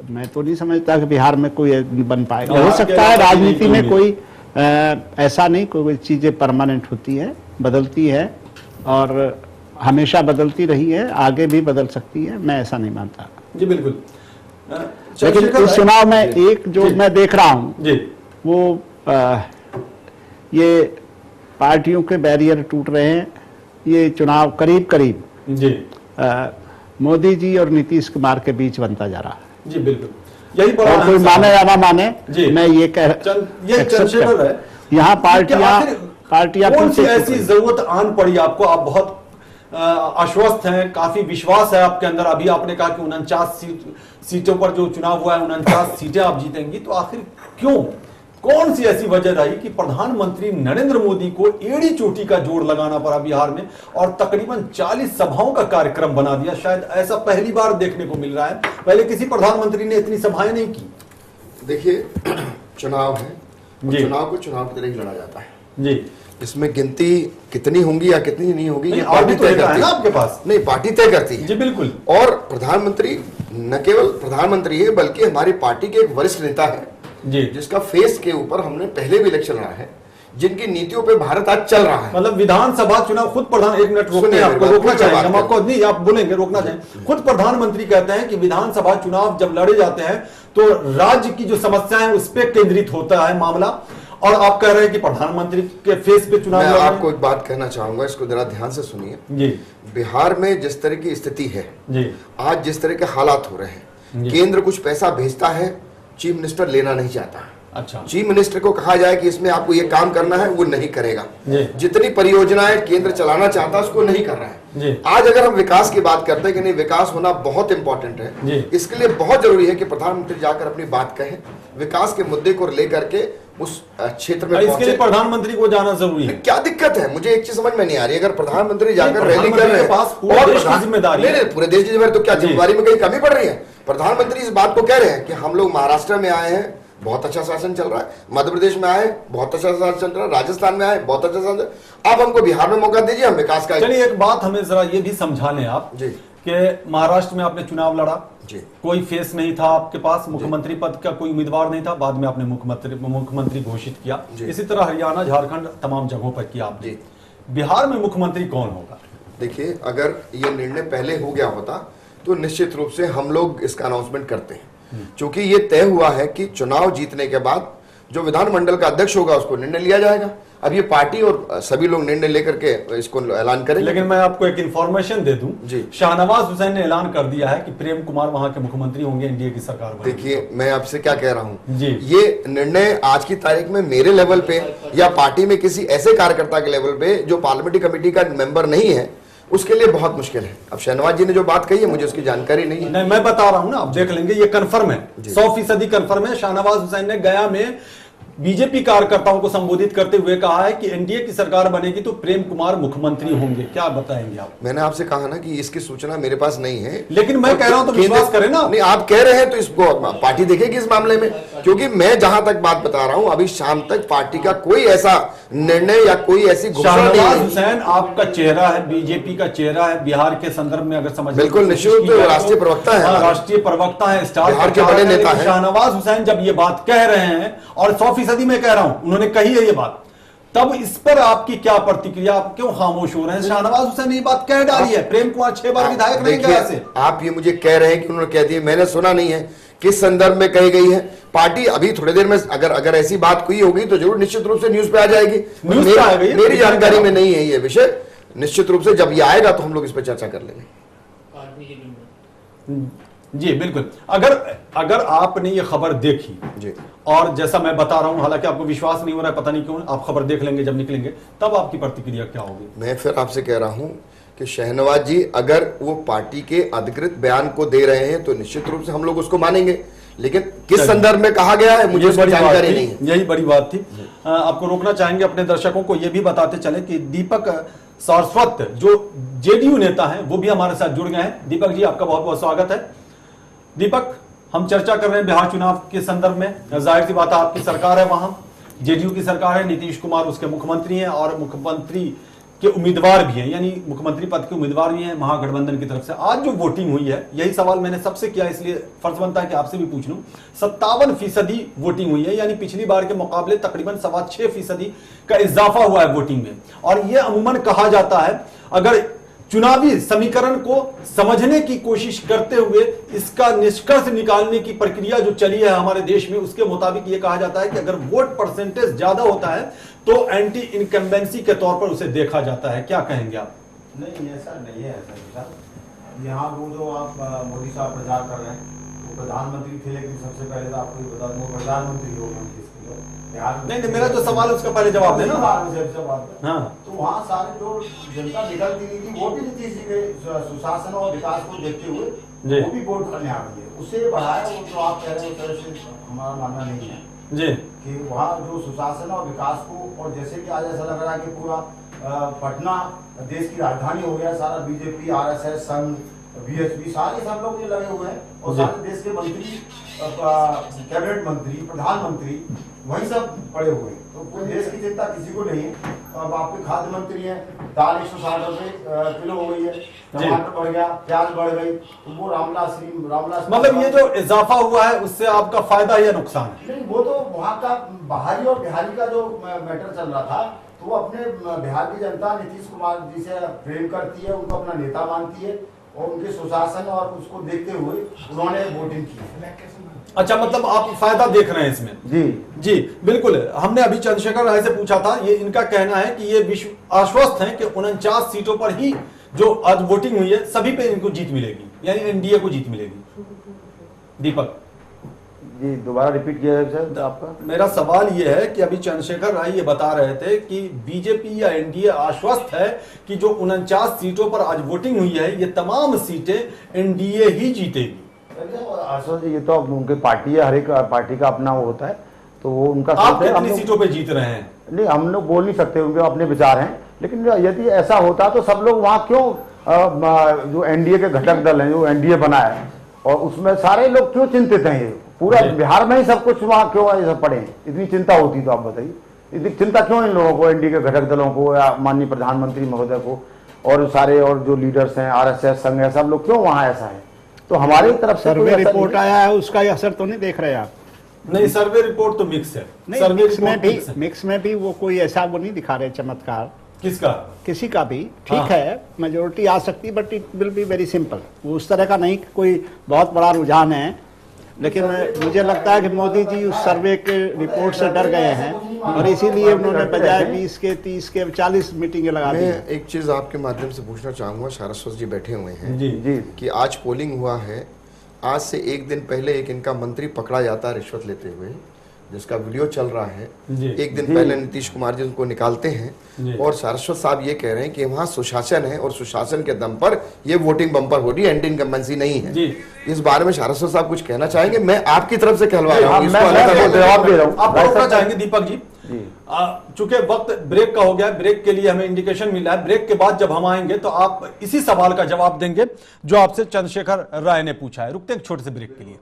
मैं तो नहीं समझता कि बिहार में कोई बन पाएगा। हो सकता है राजनीति में कोई ऐसा नहीं, कोई चीजें परमानेंट होती है, बदलती है और हमेशा बदलती रही है, आगे भी बदल सकती है। मैं ऐसा नहीं मानता। जी बिल्कुल। लेकिन इस चुनाव में एक जो मैं देख रहा हूँ वो ये पार्टियों के बैरियर टूट रहे हैं। ये चुनाव करीब करीब मोदी जी और नीतीश कुमार के बीच बनता जा रहा है। जी बिल्कुल। यही बड़ा कोई माने या ना माने, मैं ये चंद्रशेखर है। यहाँ पार्टियां कौन सी ऐसी जरूरत आन पड़ी आपको? आप बहुत आश्वस्त हैं, काफी विश्वास है आपके अंदर। अभी आपने कहा कि 49 सीटों पर जो चुनाव हुआ है 49 सीटें आप जीतेंगी, तो आखिर क्यों, कौन सी ऐसी वजह रही कि प्रधानमंत्री नरेंद्र मोदी को एड़ी चोटी का जोड़ लगाना पड़ा बिहार में और तकरीबन 40 सभाओं का कार्यक्रम बना दिया? शायद ऐसा पहली बार देखने को मिल रहा है, पहले किसी प्रधानमंत्री ने इतनी सभाएं नहीं की। देखिए, चुनाव है, चुनाव को चुनाव की तरह ही लड़ा जाता है जी। इसमें गिनती कितनी होंगी या कितनी नहीं होगी ये पार्टी तय करती है। आपके पास नहीं, पार्टी तय करती है जी बिल्कुल। और प्रधानमंत्री न केवल प्रधानमंत्री है बल्कि हमारी पार्टी के एक वरिष्ठ नेता है जी, जिसका फेस के ऊपर हमने पहले भी इलेक्शन लड़ा है, जिनकी नीतियों पे भारत आज चल रहा है। मतलब विधानसभा चुनाव खुद प्रधान, एक मिनट रोकते हैं आपको, रोकना चाहेंगे हम आपको, नहीं आप बोलेंगे, रोकना चाहेंगे। खुद प्रधानमंत्री कहते हैं कि विधानसभा चुनाव जब लड़े जाते हैं तो राज्य की जो समस्या है उस पर केंद्रित होता है मामला, और आप कह रहे हैं कि प्रधानमंत्री के फेस पे चुनाव। मैं आपको एक बात कहना चाहूंगा, इसको जरा ध्यान से सुनिए जी। बिहार में जिस तरह की स्थिति है जी, आज जिस तरह के हालात हो रहे हैं, केंद्र कुछ पैसा भेजता है, चीफ मिनिस्टर लेना नहीं चाहता। अच्छा, चीफ मिनिस्टर को कहा जाए कि इसमें आपको ये काम करना है, वो नहीं करेगा। जितनी परियोजनाएं केंद्र चलाना चाहता है उसको नहीं कर रहा है। आज अगर हम विकास की बात करते हैं कि नहीं, विकास होना बहुत इंपॉर्टेंट है, इसके लिए बहुत जरूरी है कि प्रधानमंत्री जाकर अपनी बात कहें, विकास के मुद्दे को लेकर के उस क्षेत्र में। इसके लिए प्रधानमंत्री को जाना जरूरी है। क्या दिक्कत है? मुझे एक चीज समझ में नहीं आ रही। अगर प्रधानमंत्री जाकर रैली कर रहे हैं, पूरे देश की जिम्मेदारी है। पूरे देश की जिम्मेदारी, तो क्या जिम्मेदारी में कहीं कमी पड़ रही है? प्रधानमंत्री इस बात को कह रहे हैं कि हम लोग महाराष्ट्र में आए हैं, बहुत अच्छा शासन चल रहा है, मध्य प्रदेश में आए बहुत अच्छा शासन चल रहा है, राजस्थान में आए बहुत अच्छा शासन, आप हमको बिहार में मौका दीजिए, हम विकास का। चलिए एक बात हमें जरा ये भी समझा लें आप जी, कि महाराष्ट्र में आपने चुनाव लड़ा जी, कोई फेस नहीं था आपके पास, मुख्यमंत्री पद का कोई उम्मीदवार नहीं था, बाद में आपने मुख्यमंत्री घोषित किया। इसी तरह हरियाणा, झारखंड, तमाम जगहों पर किया आपने। बिहार में मुख्यमंत्री कौन होगा? देखिए, अगर ये निर्णय पहले हो गया होता तो निश्चित रूप से हम लोग इसका अनाउंसमेंट करते हैं, क्योंकि ये तय हुआ है कि चुनाव जीतने के बाद जो विधानमंडल का अध्यक्ष होगा उसको निर्णय लिया जाएगा। अब ये पार्टी और सभी लोग निर्णय लेकर के इसको ऐलान करेंगे। लेकिन मैं आपको एक इंफॉर्मेशन दे दूं जी, शाहनवाज हुसैन ने ऐलान कर दिया है कि प्रेम कुमार वहां के मुख्यमंत्री होंगे, एनडीए की सरकार बनेगी। देखिए, मैं आपसे क्या कह रहा हूं जी, ये निर्णय आज की तारीख में मेरे लेवल पे या पार्टी में किसी ऐसे कार्यकर्ता के लेवल पे जो पार्लियामेंट्री कमेटी का मेंबर नहीं है, उसके लिए बहुत मुश्किल है। अब शहनवाज जी ने जो बात कही है मुझे उसकी जानकारी नहीं है। नहीं, मैं बता रहा हूं ना, आप देख लेंगे, ये कंफर्म है, 100% कंफर्म है। शाहनवाज हुसैन ने गया में बीजेपी कार्यकर्ताओं को संबोधित करते हुए कहा है कि एनडीए की सरकार बनेगी तो प्रेम कुमार मुख्यमंत्री होंगे। क्या बताएंगे आप? मैंने आपसे कहा ना कि इसकी सूचना मेरे पास नहीं है, लेकिन मैं कह रहा हूं तो विश्वास करें ना। नहीं, आप कह रहे हैं तो इसको पार्टी देखेगी इस मामले में, क्योंकि मैं जहां तक बात बता रहा हूं अभी शाम तक पार्टी का कोई ऐसा निर्णय या कोई ऐसी घोषणा नहीं शाहनवाज है। हुसैन आपका चेहरा है, बीजेपी का चेहरा है बिहार के संदर्भ में, अगर समझ बिल्कुल निश्चित रूप से राष्ट्रीय प्रवक्ता है, राष्ट्रीय प्रवक्ता है, स्टार बिहार के बड़े नेता हैं। शाहनवाज हुसैन जब ये बात कह रहे हैं, और 100% मैं कह रहा हूं उन्होंने कही है ये बात, तब इस पर आपकी क्या प्रतिक्रिया? आप क्यों खामोश हो रहे हैं? शाहनवाज हुसैन ने ये बात कह डाली है, प्रेम कुमार 6 बार विधायक रहे गया से। आप ये मुझे कह रहे हैं कि उन्होंने कह दी, मैंने सुना नहीं है किस संदर्भ में कही गई है। पार्टी अभी थोड़ी देर में अगर ऐसी बात कोई होगी तो जरूर निश्चित रूप से न्यूज पे आ जाएगी। न्यूज पे आ गई, मेरी जानकारी में नहीं है ये विषय। निश्चित रूप से जब ये आएगा तो हम लोग इस पर चर्चा कर लेंगे। जी बिल्कुल। अगर आपने ये खबर देखी जी, और जैसा मैं बता रहा हूं, हालांकि आपको विश्वास नहीं हो रहा है, पता नहीं क्यों, आप खबर देख लेंगे जब निकलेंगे, तब आपकी प्रतिक्रिया क्या होगी? मैं फिर आपसे कह रहा हूं कि शहनवाज जी अगर वो पार्टी के अधिकृत बयान को दे रहे हैं तो निश्चित रूप से हम लोग उसको मानेंगे, लेकिन किस संदर्भ में कहा गया है मुझे उसकी जानकारी नहीं है। यही बड़ी बात थी। आपको रोकना चाहेंगे अपने दर्शकों को ये भी बताते चले कि दीपक सारस्वत जो जेडीयू नेता हैं वो भी हमारे साथ जुड़ गए हैं। दीपक जी, आपका बहुत बहुत स्वागत है। दीपक, हम चर्चा कर रहे हैं बिहार चुनाव के संदर्भ में। जाहिर सी बात है आपकी सरकार है, वहां जेडीयू की सरकार है, नीतीश कुमार उसके मुख्यमंत्री हैं और मुख्यमंत्री के उम्मीदवार भी हैं, यानी मुख्यमंत्री पद के उम्मीदवार भी हैं महागठबंधन की तरफ से। आज जो वोटिंग हुई है, यही सवाल मैंने सबसे किया, इसलिए फर्ज बनता है कि आपसे भी पूछ लूं। 57% वोटिंग हुई है, यानी पिछली बार के मुकाबले तकरीबन 6.25% का इजाफा हुआ है वोटिंग में। और यह अमूमन कहा जाता है, अगर चुनावी समीकरण को समझने की कोशिश करते हुए इसका निष्कर्ष निकालने की प्रक्रिया जो चली है हमारे देश में, उसके मुताबिक यह कहा जाता है कि अगर वोट परसेंटेज ज्यादा होता है तो एंटी इनकम्बेंसी के तौर पर उसे देखा जाता है। क्या कहेंगे आप? नहीं, ऐसा नहीं है। ऐसा यहाँ वो जो आप मोदी साहब प्रचार कर रहे हैं वो प्रधानमंत्री थे, लेकिन सबसे पहले तो आपको ये बता दूं वो प्रधानमंत्री हो गए बिहार में। नहीं, मेरा जो सवाल है उसका पहले जवाब देना। हाँ, तो वहाँ सारे जो जनता निकलती नहीं थी वो भी नीतीश जी के सुशासन और विकास को देखते हुए वो भी वोट करने आ रही है। उससे बढ़ाया वो जो आप कह रहे हैं उस तरह से हमारा मानना नहीं है जी, कि वहाँ जो सुशासन और विकास को, और जैसे कि आज ऐसा लग रहा है कि पूरा पटना देश की राजधानी हो गया, सारा बीजेपी, आरएसएस, संघ, बीएसपी सारे सब लोग ये लगे हुए हैं, और सारे देश के मंत्री, कैबिनेट मंत्री, प्रधानमंत्री वही सब पड़े हुए हैं। तो पूरे देश की चिंता किसी को नहीं है। तो अब आपके खाद्य मंत्री हैं, दाल 160 रुपए किलो हो गई है, टमाटर बढ़ गया, प्याज बढ़ गई, तो वो रामविलास मतलब ये जो इजाफा हुआ है उससे आपका फायदा या नुकसान है? नहीं, वो तो वहाँ का बाहरी और बिहारी का जो मैटर चल रहा था, तो वो अपने बिहार की जनता नीतीश कुमार जी से प्रेम करती है, उनको अपना नेता मानती है, और उनके सुशासन और उसको देखते हुए उन्होंने वोटिंग की है। अच्छा, मतलब आप फायदा देख रहे हैं इसमें? जी बिल्कुल। हमने अभी चंद्रशेखर राय से पूछा था, ये इनका कहना है कि ये विश्व आश्वस्त हैं कि 49 सीटों पर ही जो आज वोटिंग हुई है सभी पे इनको जीत मिलेगी, यानी एनडीए को जीत मिलेगी। दीपक जी, दोबारा रिपीट किया है सर आपका। मेरा सवाल ये है कि अभी चंद्रशेखर राय ये बता रहे थे कि बीजेपी या एनडीए आश्वस्त है कि जो 49 सीटों पर आज वोटिंग हुई है ये तमाम सीटें एनडीए ही जीतेगी। आश्वस्त, ये तो उनकी पार्टी है, हर एक पार्टी का अपना वो होता है, तो वो उनका। आप कितनी सीटों पे जीत रहे हैं? नहीं, हम लोग बोल नहीं सकते, उनके अपने विचार हैं, लेकिन यदि ऐसा होता तो सब लोग वहाँ क्यों, जो एनडीए के घटक दल हैं, जो एनडीए बना है, और उसमें सारे लोग क्यों चिंतित हैं? ये पूरा बिहार में ही सब कुछ वहाँ क्यों ये सब पड़े हैं? इतनी चिंता होती तो आप बताइए, इतनी चिंता क्यों इन लोगों को, एनडीए के घटक दलों को या माननीय प्रधानमंत्री महोदय को, और सारे और जो लीडर्स हैं, आरएसएस, संघ है, सब लोग क्यों वहाँ ऐसा है? तो हमारी तरफ से सर्वे रिपोर्ट आया है, उसका असर तो नहीं देख रहे आप? नहीं, सर्वे रिपोर्ट तो मिक्स है। नहीं, मिक्स में भी वो कोई ऐसा वो नहीं दिखा रहे चमत्कार। किसका? किसी का भी ठीक है, मेजोरिटी आ सकती, but it will be very simple. वो उस तरह का नहीं कोई बहुत बड़ा रुझान है, लेकिन मुझे लगता है कि मोदी जी उस सर्वे के रिपोर्ट से डर गए हैं, और इसीलिए उन्होंने बजाय 20 के 30 के 40 मीटिंगें लगा दी। मैं एक चीज आपके माध्यम से पूछना चाहूंगा, सारस्वत जी बैठे हुए हैं जी कि आज पोलिंग हुआ है, आज से एक दिन पहले एक इनका मंत्री पकड़ा जाता है रिश्वत लेते हुए, जिसका वीडियो चल रहा है, एक दिन पहले नीतीश कुमार जी उनको निकालते हैं और सारस्वत साहब ये कह रहे हैं कि वहाँ सुशासन है और सुशासन के दम पर ये वोटिंग बम्पर हो रही है, एंटी इनकम्बेंसी नहीं है। इस बारे में सारस्वत साहब कुछ कहना चाहेंगे? मैं आपकी तरफ से कहलवा रहा हूँ, जवाब दे रहा हूँ। आप रोकना चाहेंगे दीपक जी? चूंकि वक्त ब्रेक का हो गया, ब्रेक के लिए हमें इंडिकेशन मिला है, ब्रेक के बाद जब हम आएंगे तो आप इसी सवाल का जवाब देंगे जो आपसे चंद्रशेखर राय ने पूछा है। रुकते हैं एक छोटे से ब्रेक के लिए।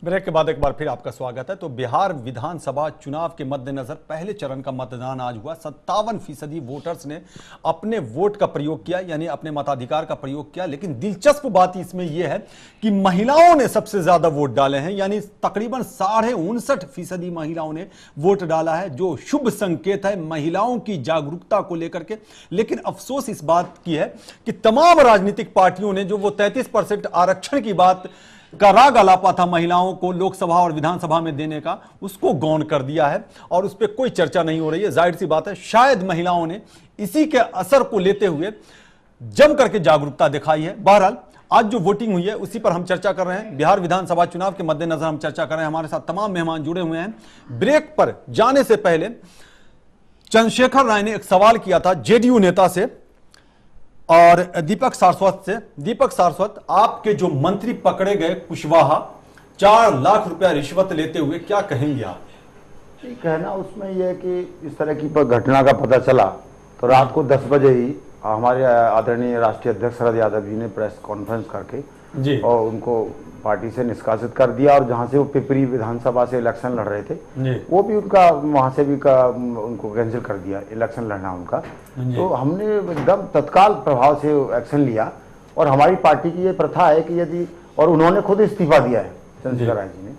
ब्रेक के बाद एक बार फिर आपका स्वागत है। तो बिहार विधानसभा चुनाव के मद्देनजर पहले चरण का मतदान आज हुआ। 57% वोटर्स ने अपने वोट का प्रयोग किया, यानी अपने मताधिकार का प्रयोग किया। लेकिन दिलचस्प बात इसमें यह है कि महिलाओं ने सबसे ज्यादा वोट डाले हैं, यानी तकरीबन 59.5% महिलाओं ने वोट डाला है, जो शुभ संकेत है महिलाओं की जागरूकता को लेकर के। लेकिन अफसोस इस बात की है कि तमाम राजनीतिक पार्टियों ने जो वो 33% आरक्षण की बात का राग अलापा था महिलाओं को लोकसभा और विधानसभा में देने का, उसको गौण कर दिया है और उस पर कोई चर्चा नहीं हो रही है। जाहिर सी बात है, शायद महिलाओं ने इसी के असर को लेते हुए जम करके जागरूकता दिखाई है। बहरहाल आज जो वोटिंग हुई है उसी पर हम चर्चा कर रहे हैं। बिहार विधानसभा चुनाव के मद्देनजर हम चर्चा कर रहे हैं। हमारे साथ तमाम मेहमान जुड़े हुए हैं। ब्रेक पर जाने से पहले चंद्रशेखर राय ने एक सवाल किया था जेडीयू नेता से और दीपक सारस्वत से। दीपक सारस्वत, आपके जो मंत्री पकड़े गए कुशवाहा 4 लाख रुपया रिश्वत लेते हुए, क्या कहेंगे आप? कहना उसमें यह है कि इस तरह की घटना का पता चला तो रात को 10 बजे ही हमारे आदरणीय राष्ट्रीय अध्यक्ष शरद यादव जी ने प्रेस कॉन्फ्रेंस करके जी और उनको पार्टी से निष्कासित कर दिया, और जहां से वो पिपरी विधानसभा से इलेक्शन लड़ रहे थे वो भी उनका वहां से भी उनको कैंसिल कर दिया इलेक्शन लड़ना उनका। तो हमने एकदम तत्काल प्रभाव से एक्शन लिया, और हमारी पार्टी की ये प्रथा है कि यदि, और उन्होंने खुद इस्तीफा दिया है चंद्रशेखर राय जी ने,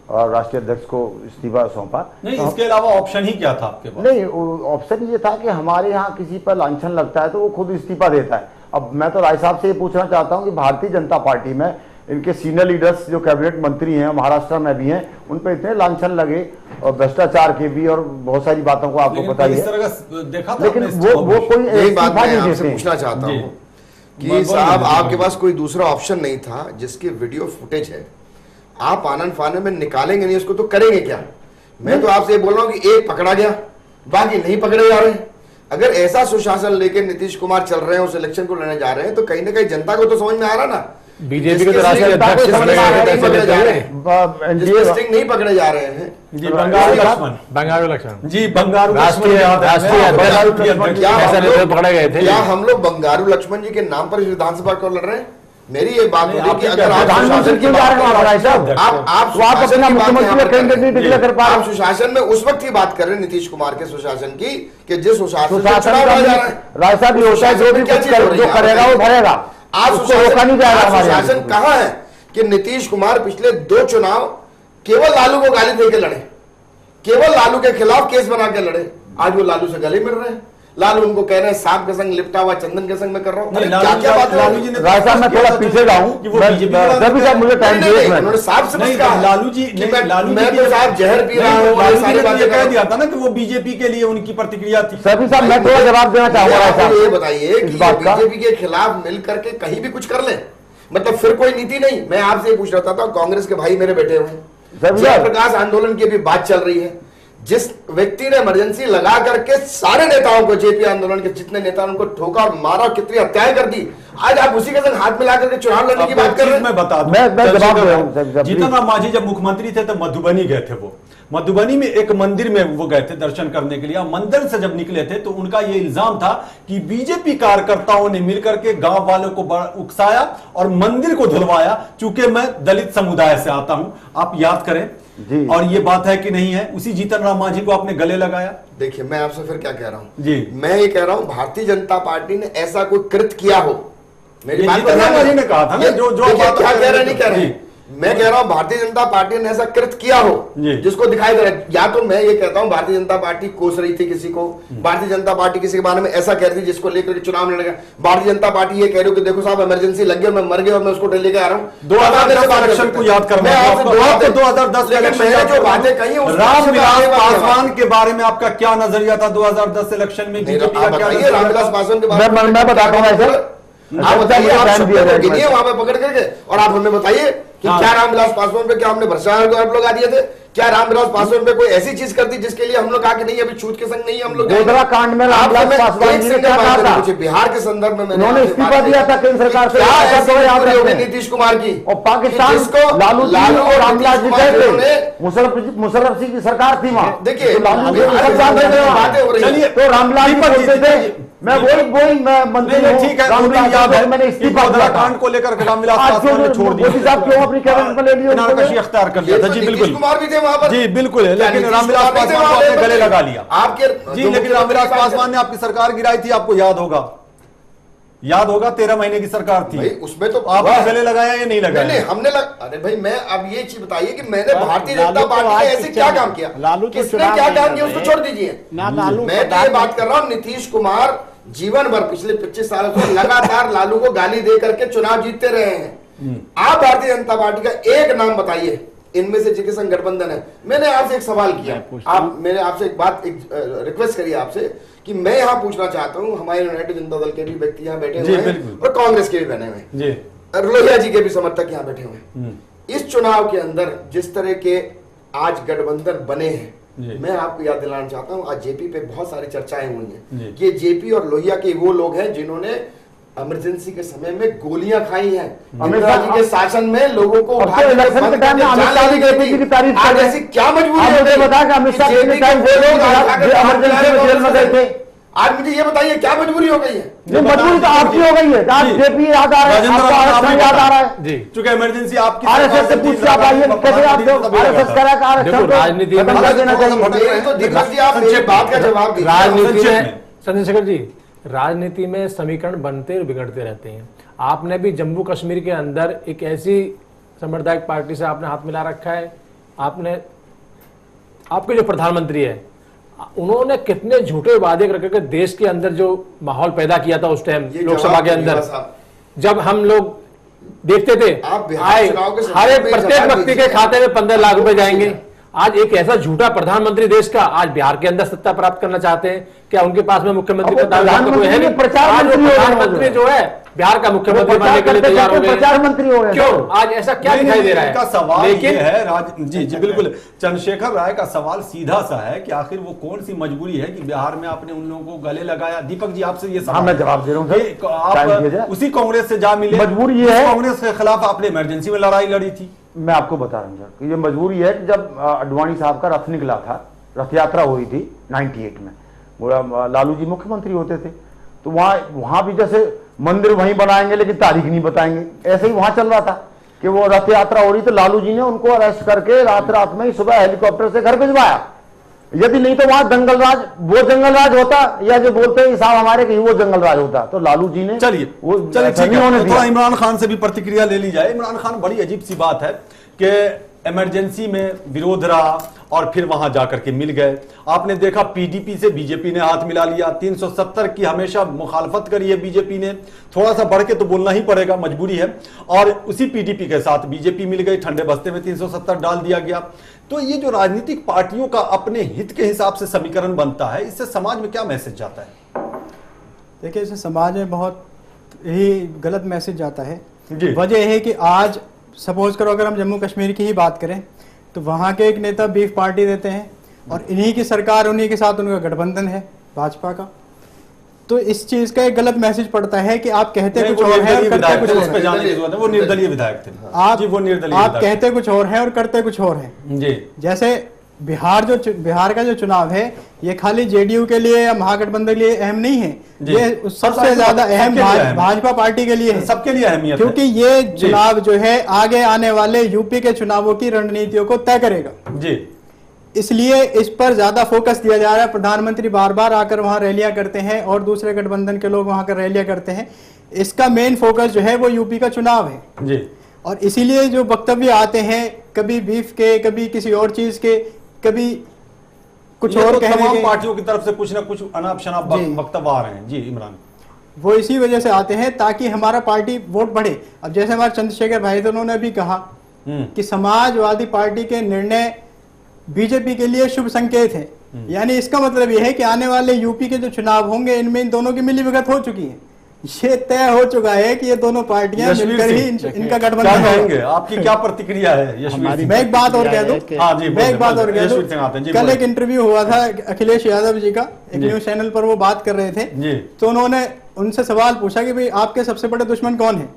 और राष्ट्रीय अध्यक्ष को इस्तीफा सौंपा। नहीं, तो इसके अलावा ऑप्शन ही क्या था आपके पास? नहीं, ऑप्शन ये था कि हमारे यहाँ किसी पर लांछन लगता है तो वो खुद इस्तीफा देता है। अब मैं तो राय साहब से ये पूछना चाहता हूँ कि भारतीय जनता पार्टी में इनके सीनियर लीडर्स जो कैबिनेट मंत्री हैं, महाराष्ट्र में भी हैं, उन पर इतने लांछन लगे और भ्रष्टाचार के भी और बहुत सारी बातों को आपको पता ही है, देखा था लेकिन वो कोई यही बात इस्तीफा मैं नहीं आपसे देते। पूछना चाहता हूँ कि साहब आपके पास कोई दूसरा ऑप्शन नहीं था, जिसकी वीडियो फुटेज है, आप आनंद फानन में निकालेंगे नहीं उसको तो करेंगे क्या? मैं तो आपसे बोल रहा हूँ कि एक पकड़ा गया, बाकी नहीं पकड़े जा रहे हैं। अगर ऐसा सुशासन लेकर नीतीश कुमार चल रहे हैं, उस इलेक्शन को लड़ने जा रहे हैं, तो कहीं ना कहीं जनता को तो समझ में आ रहा ना, बीजेपी के तो राष्ट्रीय अध्यक्ष नहीं पकड़े जा रहे हैं। जी बंगारू लक्ष्मण, बंगारू लक्ष्मण जी बंगारू राष्ट्रीय पकड़े गए थे। क्या हम लोग बंगारू लक्ष्मण जी के नाम पर विधानसभा को लड़ रहे हैं? मेरी ये बात होगी कि अगर आप सुशासन में उस वक्त की बात कर रहे हैं नीतीश कुमार के सुशासन की, कि जिस सुशासन राय साहब ये होता है जो भी कुछ जो करेगा वो भरेगा, आप सुशासन कहाँ है कि नीतीश कुमार पिछले 2 चुनाव केवल लालू को गाली देके लड़े, केवल लालू के खिलाफ केस बना के लड़े, आज वो लालू से गले मिल रहे हैं। लालू उनको कह रहे हैं सांप के संग लिपटा हुआ चंदन के संग में कर रहा हूं। क्या बात है? लालू जी ने राय साहब मैं थोड़ा पीछे जाऊं, मुझे टाइम दिए, उन्होंने साफ समझ कहा लालू जी मैं तो साहब जहर पी रहा हूं, सारी बातें कह दिया था ना कि वो बीजेपी के लिए उनकी प्रतिक्रिया थी। सभी साहब मैं थोड़ा जवाब देना चाहूंगा। राय साहब ये बताइए कि बीजेपी के खिलाफ मिल करके कहीं भी कुछ कर ले, मतलब फिर कोई नीति नहीं। मैं आपसे पूछ रहा था, कांग्रेस के भाई मेरे बैठे हुए हैं, जयप्रकाश आंदोलन की भी बात चल रही है, जिस व्यक्ति ने इमरजेंसी लगा करके सारे नेताओं को, जेपी आंदोलन के जितने नेता उनको ठोका और मारा, कितनी हत्याएं कर दी, आज आप उसी के संग हाथ मिला करके चुनाव लड़ने की बात कर रहे हैं। मैं बता दूं, जीतन राम मांझी जब मुख्यमंत्री थे तो मधुबनी गए थे। वो मधुबनी में एक मंदिर में वो गए थे दर्शन करने के लिए। मंदिर से जब निकले थे तो उनका ये इल्जाम था कि बीजेपी कार्यकर्ताओं ने मिलकर के गांव वालों को उकसाया और मंदिर को धुलवाया। चूंकि मैं दलित समुदाय से आता हूं, आप याद करें जी। और ये बात है कि नहीं है, उसी जीतन राम मांझी को आपने गले लगाया। देखिए मैं आपसे फिर क्या कह रहा हूं जी, मैं ये कह रहा हूं भारतीय जनता पार्टी ने ऐसा कोई कृत्य किया हो, मेरी बात जीतन राम मांझी ने कहा था ना, जो क्या कह रहे नहीं कह रहे, मैं कह रहा हूं भारतीय जनता पार्टी ने ऐसा कृत्य किया हो जिसको दिखाई दे रहा है। या तो मैं ये कहता हूं भारतीय जनता पार्टी कोस रही थी किसी को, भारतीय जनता पार्टी किसी के बारे में ऐसा कह रही थी जिसको लेकर के चुनाव लड़ेगा। भारतीय जनता पार्टी ये कह रही हो कि देखो साहब इमरजेंसी लग गई, मैं मर गया और मैं उसको लेके आ रहा हूं। 2010 इलेक्शन को याद करना है आपको। 2010 इलेक्शन जो बातें कही रामविलास पासवान के बारे में आपका क्या नजरिया था 2010 इलेक्शन में? रामविलास पासवान के बारे में मैं बताता हूँ, आप बताइए, आप शब्द गिनिए वहां पे पकड़ करके, और आप हमें बताइए कि क्या रामविलास पासवान पे क्या हमने भ्रष्टाचार आरोप लगा दिए थे? क्या रामविलास पासवान पे कोई ऐसी चीज कर दी जिसके लिए हम लोग कहा कि नहीं अभी छूत के संग नहीं हम लोग? गोधरा कांड में रामविलास पासवान जी ने क्या कहा था? बिहार के संदर्भ में उन्होंने इस्तीफा दिया था केंद्र सरकार से, नीतीश कुमार की, और पाकिस्तान को लालू और रामविलास जी गए थे, मुशर्रफ जी की सरकार थी वहां। देखिए बातें हो रही है तो रामविलास जी बोलते थे मैं वही मैं मंत्री हूं, ठीक है, मैंने इस्तीफा कांड को लेकर रामविलास पासवान ने छोड़ दिया। साहब क्यों अपनी कैबिनेट में ले लिया, अख्तियार कर लिया था? जी बिल्कुल, कुमार भी थे वहां पर, जी बिल्कुल है, लेकिन रामविलास पासवान को आपने गले लगा लिया आपके जी। लेकिन रामविलास पासवान ने आपकी सरकार गिराई थी, आपको याद होगा 13 महीने की सरकार थी, उसमें तो आपने गले लगाया या नहीं लगाया? नहीं हमने अरे भाई मैं अब ये चीज बताइए कि मैंने भारतीय जनता पार्टी ने ऐसे क्या काम किया, किसने क्या काम किया उसको छोड़ दीजिए। मैं तो ये बात कर रहा हूँ नीतीश कुमार जीवन भर पिछले 25 सालों से लगातार लालू को गाली दे करके चुनाव जीतते रहे हैं। आप भारतीय जनता पार्टी का एक नाम बताइए इनमें से जिसके संग गठबंधन है। मैंने आपसे एक सवाल किया, आप मैंने आपसे एक बात रिक्वेस्ट करी आपसे कि मैं यहाँ पूछना चाहता हूँ, हमारे यूनाइटेड जनता दल के भी व्यक्ति यहाँ बैठे हुए हैं और कांग्रेस के भी बने हुए हैं, लोहिया जी के भी समर्थक यहाँ बैठे हुए हैं। इस चुनाव के अंदर जिस तरह के आज गठबंधन बने हैं, मैं आपको याद दिलाना चाहता हूँ, आज जेपी पे बहुत सारी चर्चाएं हुई हैं। ये जेपी और लोहिया के वो लोग हैं जिन्होंने इमरजेंसी के समय में गोलियां खाई हैं। इंदिरा जी के शासन में लोगों को इलेक्शन के टाइम में अमित शाह भी जेपी की तारीफ कर रहे हैं। ऐसी क्या मजबूरी है? मुझे बता कि अमित शाह के टाइम वो लोग इमरजेंसी में जेल में गए थे। आज मुझे ये बताइए क्या मजबूरी हो गई है? ये मजबूरी तो आपकी हो गई है। आज जेपी याद आ रहा है, आपको आरएसएस याद आ रहा है जी, चूंकि इमरजेंसी आपकी आरएसएस से पूछ आप आइए कैसे आप आरएसएस करा का आरएसएस राजनीति में देना चाहिए। तो दीपक जी आप मेरी बात का जवाब दीजिए। राजनीति में चंद्रशेखर जी, राजनीति में समीकरण बनते और बिगड़ते रहते हैं। आपने भी जम्मू कश्मीर के अंदर एक ऐसी सांप्रदायिक पार्टी से आपने हाथ मिला रखा है। आपके जो प्रधानमंत्री है उन्होंने कितने झूठे वादे करके देश के अंदर जो माहौल पैदा किया था उस टाइम लोकसभा के अंदर, जब हम लोग देखते थे हर एक प्रत्येक व्यक्ति के खाते में 15 लाख रुपए जाएंगे। आज एक ऐसा झूठा प्रधानमंत्री देश का आज बिहार के अंदर सत्ता प्राप्त करना चाहते हैं। क्या उनके पास में मुख्यमंत्री का प्रधानमंत्री जो है बिहार का मुख्यमंत्री बनने के लिए तैयार हो गए, प्रचार मंत्री हो गए। क्यों? आज ऐसा क्या दिखाई दे रहा है? का सवाल लेकिन है जी जी बिल्कुल, चंद्रशेखर राय का सवाल सीधा सा है कि आखिर वो कौन सी मजबूरी है कि बिहार में आपने उन लोगों को गले लगाया। दीपक जी आपसे ये सवाल, मैं जवाब दे रहा हूँ। आप उसी कांग्रेस से जा मिले, मजबूरी ये है, कांग्रेस के खिलाफ आपने इमरजेंसी में लड़ाई लड़ी थी। मैं आपको बता रहा हूँ सर, ये मजबूरी है कि जब अडवाणी साहब का रथ निकला था, रथ यात्रा हुई थी 98 में, लालू जी मुख्यमंत्री होते थे, तो वहां भी जैसे मंदिर वहीं बनाएंगे लेकिन तारीख नहीं बताएंगे, ऐसे ही वहां चल रहा था कि वो रथ यात्रा हो रही तो लालू जी ने उनको अरेस्ट करके रात में ही सुबह हेलीकॉप्टर से घर भिजवाया। यदि नहीं तो वहां जंगलराज, वो जंगलराज होता या जो बोलते हैं साहब हमारे कि वो जंगलराज होता, तो लालू जी ने चलिए ठीक है, थोड़ा इमरान खान से भी प्रतिक्रिया ले ली जाए। इमरान खान, बड़ी अजीब सी बात है कि इमरजेंसी में विरोध रहा और फिर वहां जाकर के मिल गए। आपने देखा पीडीपी से बीजेपी ने हाथ मिला लिया, 370 की हमेशा मुखालफत करी है बीजेपी ने, थोड़ा सा बढ़ के तो बोलना ही पड़ेगा, मजबूरी है। और उसी पीडीपी के साथ बीजेपी मिल गई, ठंडे बस्ते में 370 डाल दिया गया। तो ये जो राजनीतिक पार्टियों का अपने हित के हिसाब से समीकरण बनता है, इससे समाज में क्या मैसेज जाता है? देखिए, इससे समाज में बहुत ही गलत मैसेज जाता है। जी। वजह है कि आज सपोज करो अगर हम जम्मू कश्मीर की ही बात करें तो वहां के एक नेता बीफ पार्टी देते हैं और इन्हीं की सरकार, उन्हीं के साथ उनका गठबंधन है भाजपा का। तो इस चीज का एक गलत मैसेज पड़ता है कि आप कहते कुछ और है और करते कुछ और है। वो निर्दलीय विधायक थे आप कहते कुछ और है और करते कुछ और है जी। जैसे बिहार का जो चुनाव है ये खाली जेडीयू के लिए या महागठबंधन के लिए अहम नहीं है, ये सबसे ज्यादा अहम भाजपा पार्टी के लिए है, सबके लिए अहमियत, क्योंकि ये चुनाव जो है आगे आने वाले यूपी के चुनावों की रणनीतियों को तय करेगा जी। इसलिए इस पर ज्यादा फोकस दिया जा रहा है। प्रधानमंत्री बार बार आकर वहां रैलियां करते हैं और दूसरे गठबंधन के लोग वहां कर रैलियां करते हैं। इसका मेन फोकस जो है वो यूपी का चुनाव है जी। और इसीलिए जो वक्तव्य आते हैं कभी बीफ के, कभी किसी और चीज के, कभी कुछ और तो कहने के, पार्टियों की तरफ से कुछ ना कुछ अनाप शनाप वक्तव्य आ रहे हैं जी। इमरान, वो इसी वजह से आते हैं ताकि हमारा पार्टी वोट बढ़े। अब जैसे हमारे चंद्रशेखर भाई थे, उन्होंने भी कहा कि समाजवादी पार्टी के निर्णय बीजेपी के लिए शुभ संकेत है। यानी इसका मतलब यह है कि आने वाले यूपी के जो चुनाव होंगे इनमें इन दोनों की मिलीभगत हो चुकी है। ये तय हो चुका है कि ये दोनों पार्टियां मिलकर ही इनका गठबंधन होगा। आपकी क्या प्रतिक्रिया है? मैं एक बात और कह दूं, कल एक इंटरव्यू हुआ था अखिलेश यादव जी का, एक न्यूज चैनल पर वो बात कर रहे थे, तो उन्होंने उनसे सवाल पूछा कि भाई आपके सबसे बड़े दुश्मन कौन है?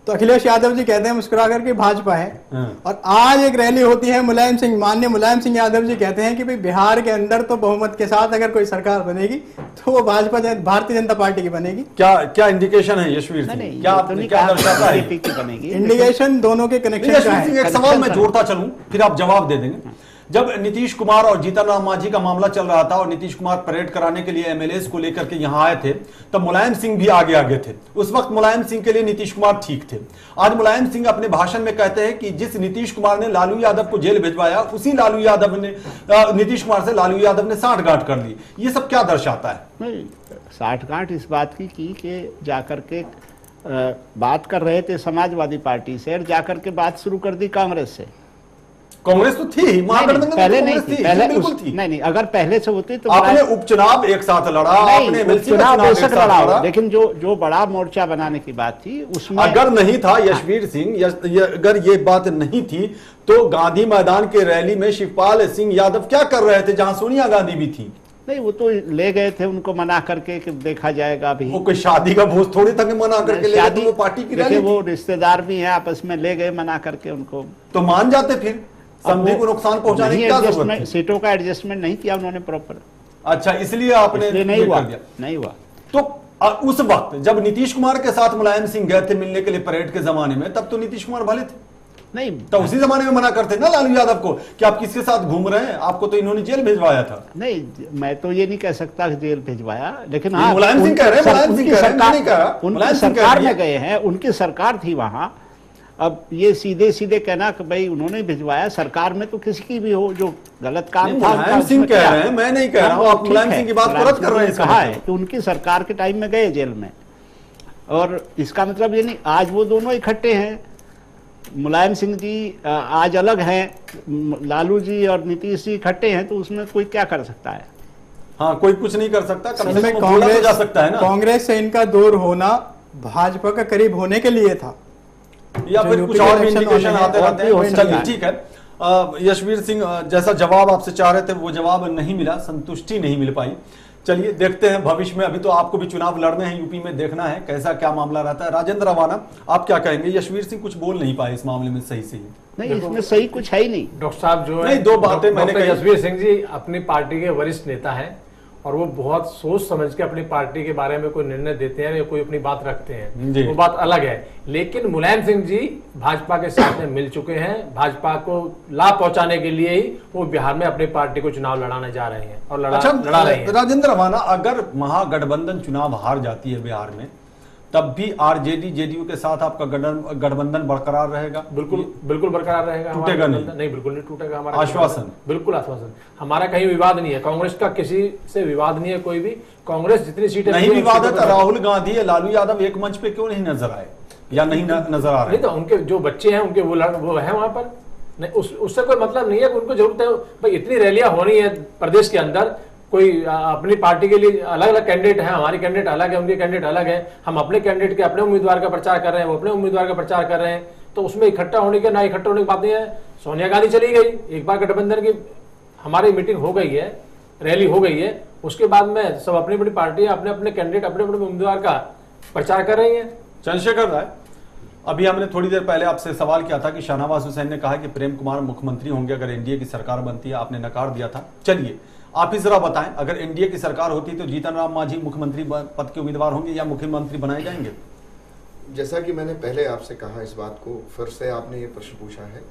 तो अखिलेश यादव जी कहते हैं मुस्कुरा करके भाजपा है। और आज एक रैली होती है, माननीय मुलायम सिंह यादव जी कहते हैं कि भाई बिहार के अंदर तो बहुमत के साथ अगर कोई सरकार बनेगी तो वो भाजपा भारतीय जनता पार्टी की बनेगी। क्या इंडिकेशन है यशवीर सिंह? क्या दर्शाता है इंडिकेशन दोनों के कनेक्शन का है? एक सवाल मैं जोड़ता चलूं फिर आप जवाब दे देंगे। जब नीतीश कुमार और जीतन राम मांझी का मामला चल रहा था और नीतीश कुमार परेड कराने के लिए एमएलएस को लेकर के यहां आए थे, तब मुलायम सिंह भी आगे थे। उस वक्त मुलायम सिंह के लिए नीतीश कुमार ठीक थे। आज मुलायम सिंह अपने भाषण में कहते हैं कि जिस नीतीश कुमार ने लालू यादव को जेल भिजवाया, उसी लालू यादव ने नीतीश कुमार से लालू यादव ने साठगांठ कर ली। ये सब क्या दर्शाता है? नहीं, साठगांठ इस बात की कि जाकर के बात कर रहे थे समाजवादी पार्टी से और जाकर के बात शुरू कर दी कांग्रेस से। कांग्रेस तो थी ही, महागठबंधन में पहले नहीं कांग्रेस थी, थी, पहले बिल्कुल थी। नहीं, अगर पहले से होती तो आपने उपचुनाव एक साथ लड़ा, आपने एमएलसी में चुनाव एक साथ लड़ा, लड़ा। लेकिन जो बड़ा मोर्चा बनाने की बात थी उसमें अगर नहीं था यशवीर सिंह, अगर ये बात नहीं थी तो गांधी मैदान के रैली में शिवपाल सिंह यादव क्या कर रहे थे, जहां सोनिया गांधी भी थी? नहीं, वो तो ले गए थे उनको मना करके कि देखा जाएगा अभी। वो कोई शादी का भोज थोड़ी था कि मना करके ले गए, तो वो पार्टी की रैली वो थी। रिश्तेदार भी हैं, आपस में ले गए मना करके उनको, तो मान जाते, फिर संधि को नुकसान पहुंचाने की क्या जरूरत थी? सीटों का एडजस्टमेंट नहीं किया उन्होंने प्रॉपर, अच्छा, इसलिए आपने इसलिए नहीं ये हुआ, कर दिया। नहीं हुआ। तो उस वक्त जब नीतीश कुमार के साथ मुलायम सिंह गए थे मिलने के लिए परेड के जमाने में, तब तो नीतीश कुमार भले थे, नहीं तो उसी जमाने में मना करते ना लालू यादव को कि आप किसके साथ घूम रहे हैं, आपको तो इन्होंने जेल भिजवाया था। नहीं, मैं तो ये नहीं कह सकता कि जेल भिजवाया, लेकिन ये मुलायम सिंह कह रहे हैं, मुलायम सिंह कह रहे हैं, मैं नहीं कह रहा। उनकी मुलायम सिंह कह सरकार रही है। में गए हैं, उनकी सरकार थी वहां। अब ये सीधे सीधे कहना कि भाई उन्होंने भिजवाया, सरकार में तो किसी की भी हो जो गलत काम था, मुलायम सिंह कह रहे हैं, मैं नहीं कह रहा हूं, आप मुलायम सिंह की बात को रद्द कर रहे हैं। कहा है कि उनकी सरकार के टाइम में गए जेल में, और इसका मतलब ये नहीं आज वो दोनों इकट्ठे हैं। मुलायम सिंह जी आज अलग हैं, लालू जी और नीतीश जी इकट्ठे हैं, तो उसमें कोई क्या कर सकता है? हाँ, कोई कुछ नहीं कर सकता, कम से इसमें कम बोला तो जा सकता है ना। कांग्रेस से इनका दूर होना भाजपा का करीब होने के लिए था, या जो फिर यूपी कुछ के और भी इलेक्शन इंडिकेशन होने हैं, आते और रहते भी हो हैं। सकता चलिए है। ठीक है, यशवीर सिंह जैसा जवाब आपसे चाह रहे थे वो जवाब नहीं मिला, संतुष्टि नहीं मिल पाई। चलिए देखते हैं भविष्य में, अभी तो आपको भी चुनाव लड़ने हैं यूपी में, देखना है कैसा क्या मामला रहता है। राजेंद्र रवाना, आप क्या कहेंगे? यशवीर सिंह कुछ बोल नहीं पाए इस मामले में सही से ही। नहीं, इसमें सही कुछ है ही नहीं। डॉक्टर साहब जो है, नहीं, दो बातें मैंने डॉक्टर कही। यशवीर सिंह जी अपनी पार्टी के वरिष्ठ नेता हैं और वो बहुत सोच समझ के अपनी पार्टी के बारे में कोई निर्णय देते हैं या कोई अपनी बात रखते जी। हैं, वो बात अलग है। लेकिन मुलायम सिंह जी भाजपा के साथ में मिल चुके हैं, भाजपा को लाभ पहुंचाने के लिए ही वो बिहार में अपनी पार्टी को चुनाव लड़ाने जा रहे हैं और लड़ा रहे हैं। राजेंद्र रवाना, अगर महागठबंधन चुनाव हार जाती है बिहार में, तब भी आरजेडी जेडीयू के साथ आपका गठबंधन बरकरार रहेगा? बिल्कुल बिल्कुल बरकरार रहेगा, टूटेगा नहीं? नहीं, बिल्कुल नहीं टूटेगा हमारा आश्वासन? बिल्कुल आश्वासन। हमारा कहीं विवाद नहीं है, कांग्रेस का किसी से विवाद नहीं है, कोई भी। कांग्रेस जितनी सीटें नहीं विवाद है तो राहुल गांधी या लालू यादव एक मंच पे क्यों नहीं नजर आए, या नहीं नजर आ रहे? नहीं, तो उनके जो बच्चे हैं उनके वो है वहां पर, नहीं उससे कोई मतलब नहीं है। उनको जरूरत है भाई, इतनी रैलियां होनी है प्रदेश के अंदर, कोई अपनी पार्टी के लिए अलग अलग कैंडिडेट है, हमारी कैंडिडेट अलग है, उनके कैंडिडेट अलग है, हम अपने कैंडिडेट के अपने उम्मीदवार का प्रचार कर रहे हैं, वो अपने उम्मीदवार का प्रचार कर रहे हैं, तो उसमें इकट्ठा होने के ना इकट्ठा होने की बात नहीं है। सोनिया गांधी चली गई, एक बार गठबंधन की हमारी मीटिंग हो गई है, रैली हो गई है, उसके बाद में सब अपनी अपनी पार्टी अपने अपने कैंडिडेट अपने अपने उम्मीदवार का प्रचार कर रही है। चंद्रशेखर राय, अभी हमने थोड़ी देर पहले आपसे सवाल किया था कि शाहनवाज हुसैन ने कहा कि प्रेम कुमार मुख्यमंत्री होंगे अगर एनडीए की सरकार बनती है, आपने नकार दिया था। चलिए आप ही जरा बताएं, अगर एनडीए की सरकार होती तो जीतन राम मांझी मुख्यमंत्री पद के उम्मीदवार होंगे या मुख्यमंत्री बनाए जाएंगे? जैसा कि मैंने पहले आपसे कहा, इस बात को फिर से आपने ये प्रश्न पूछा है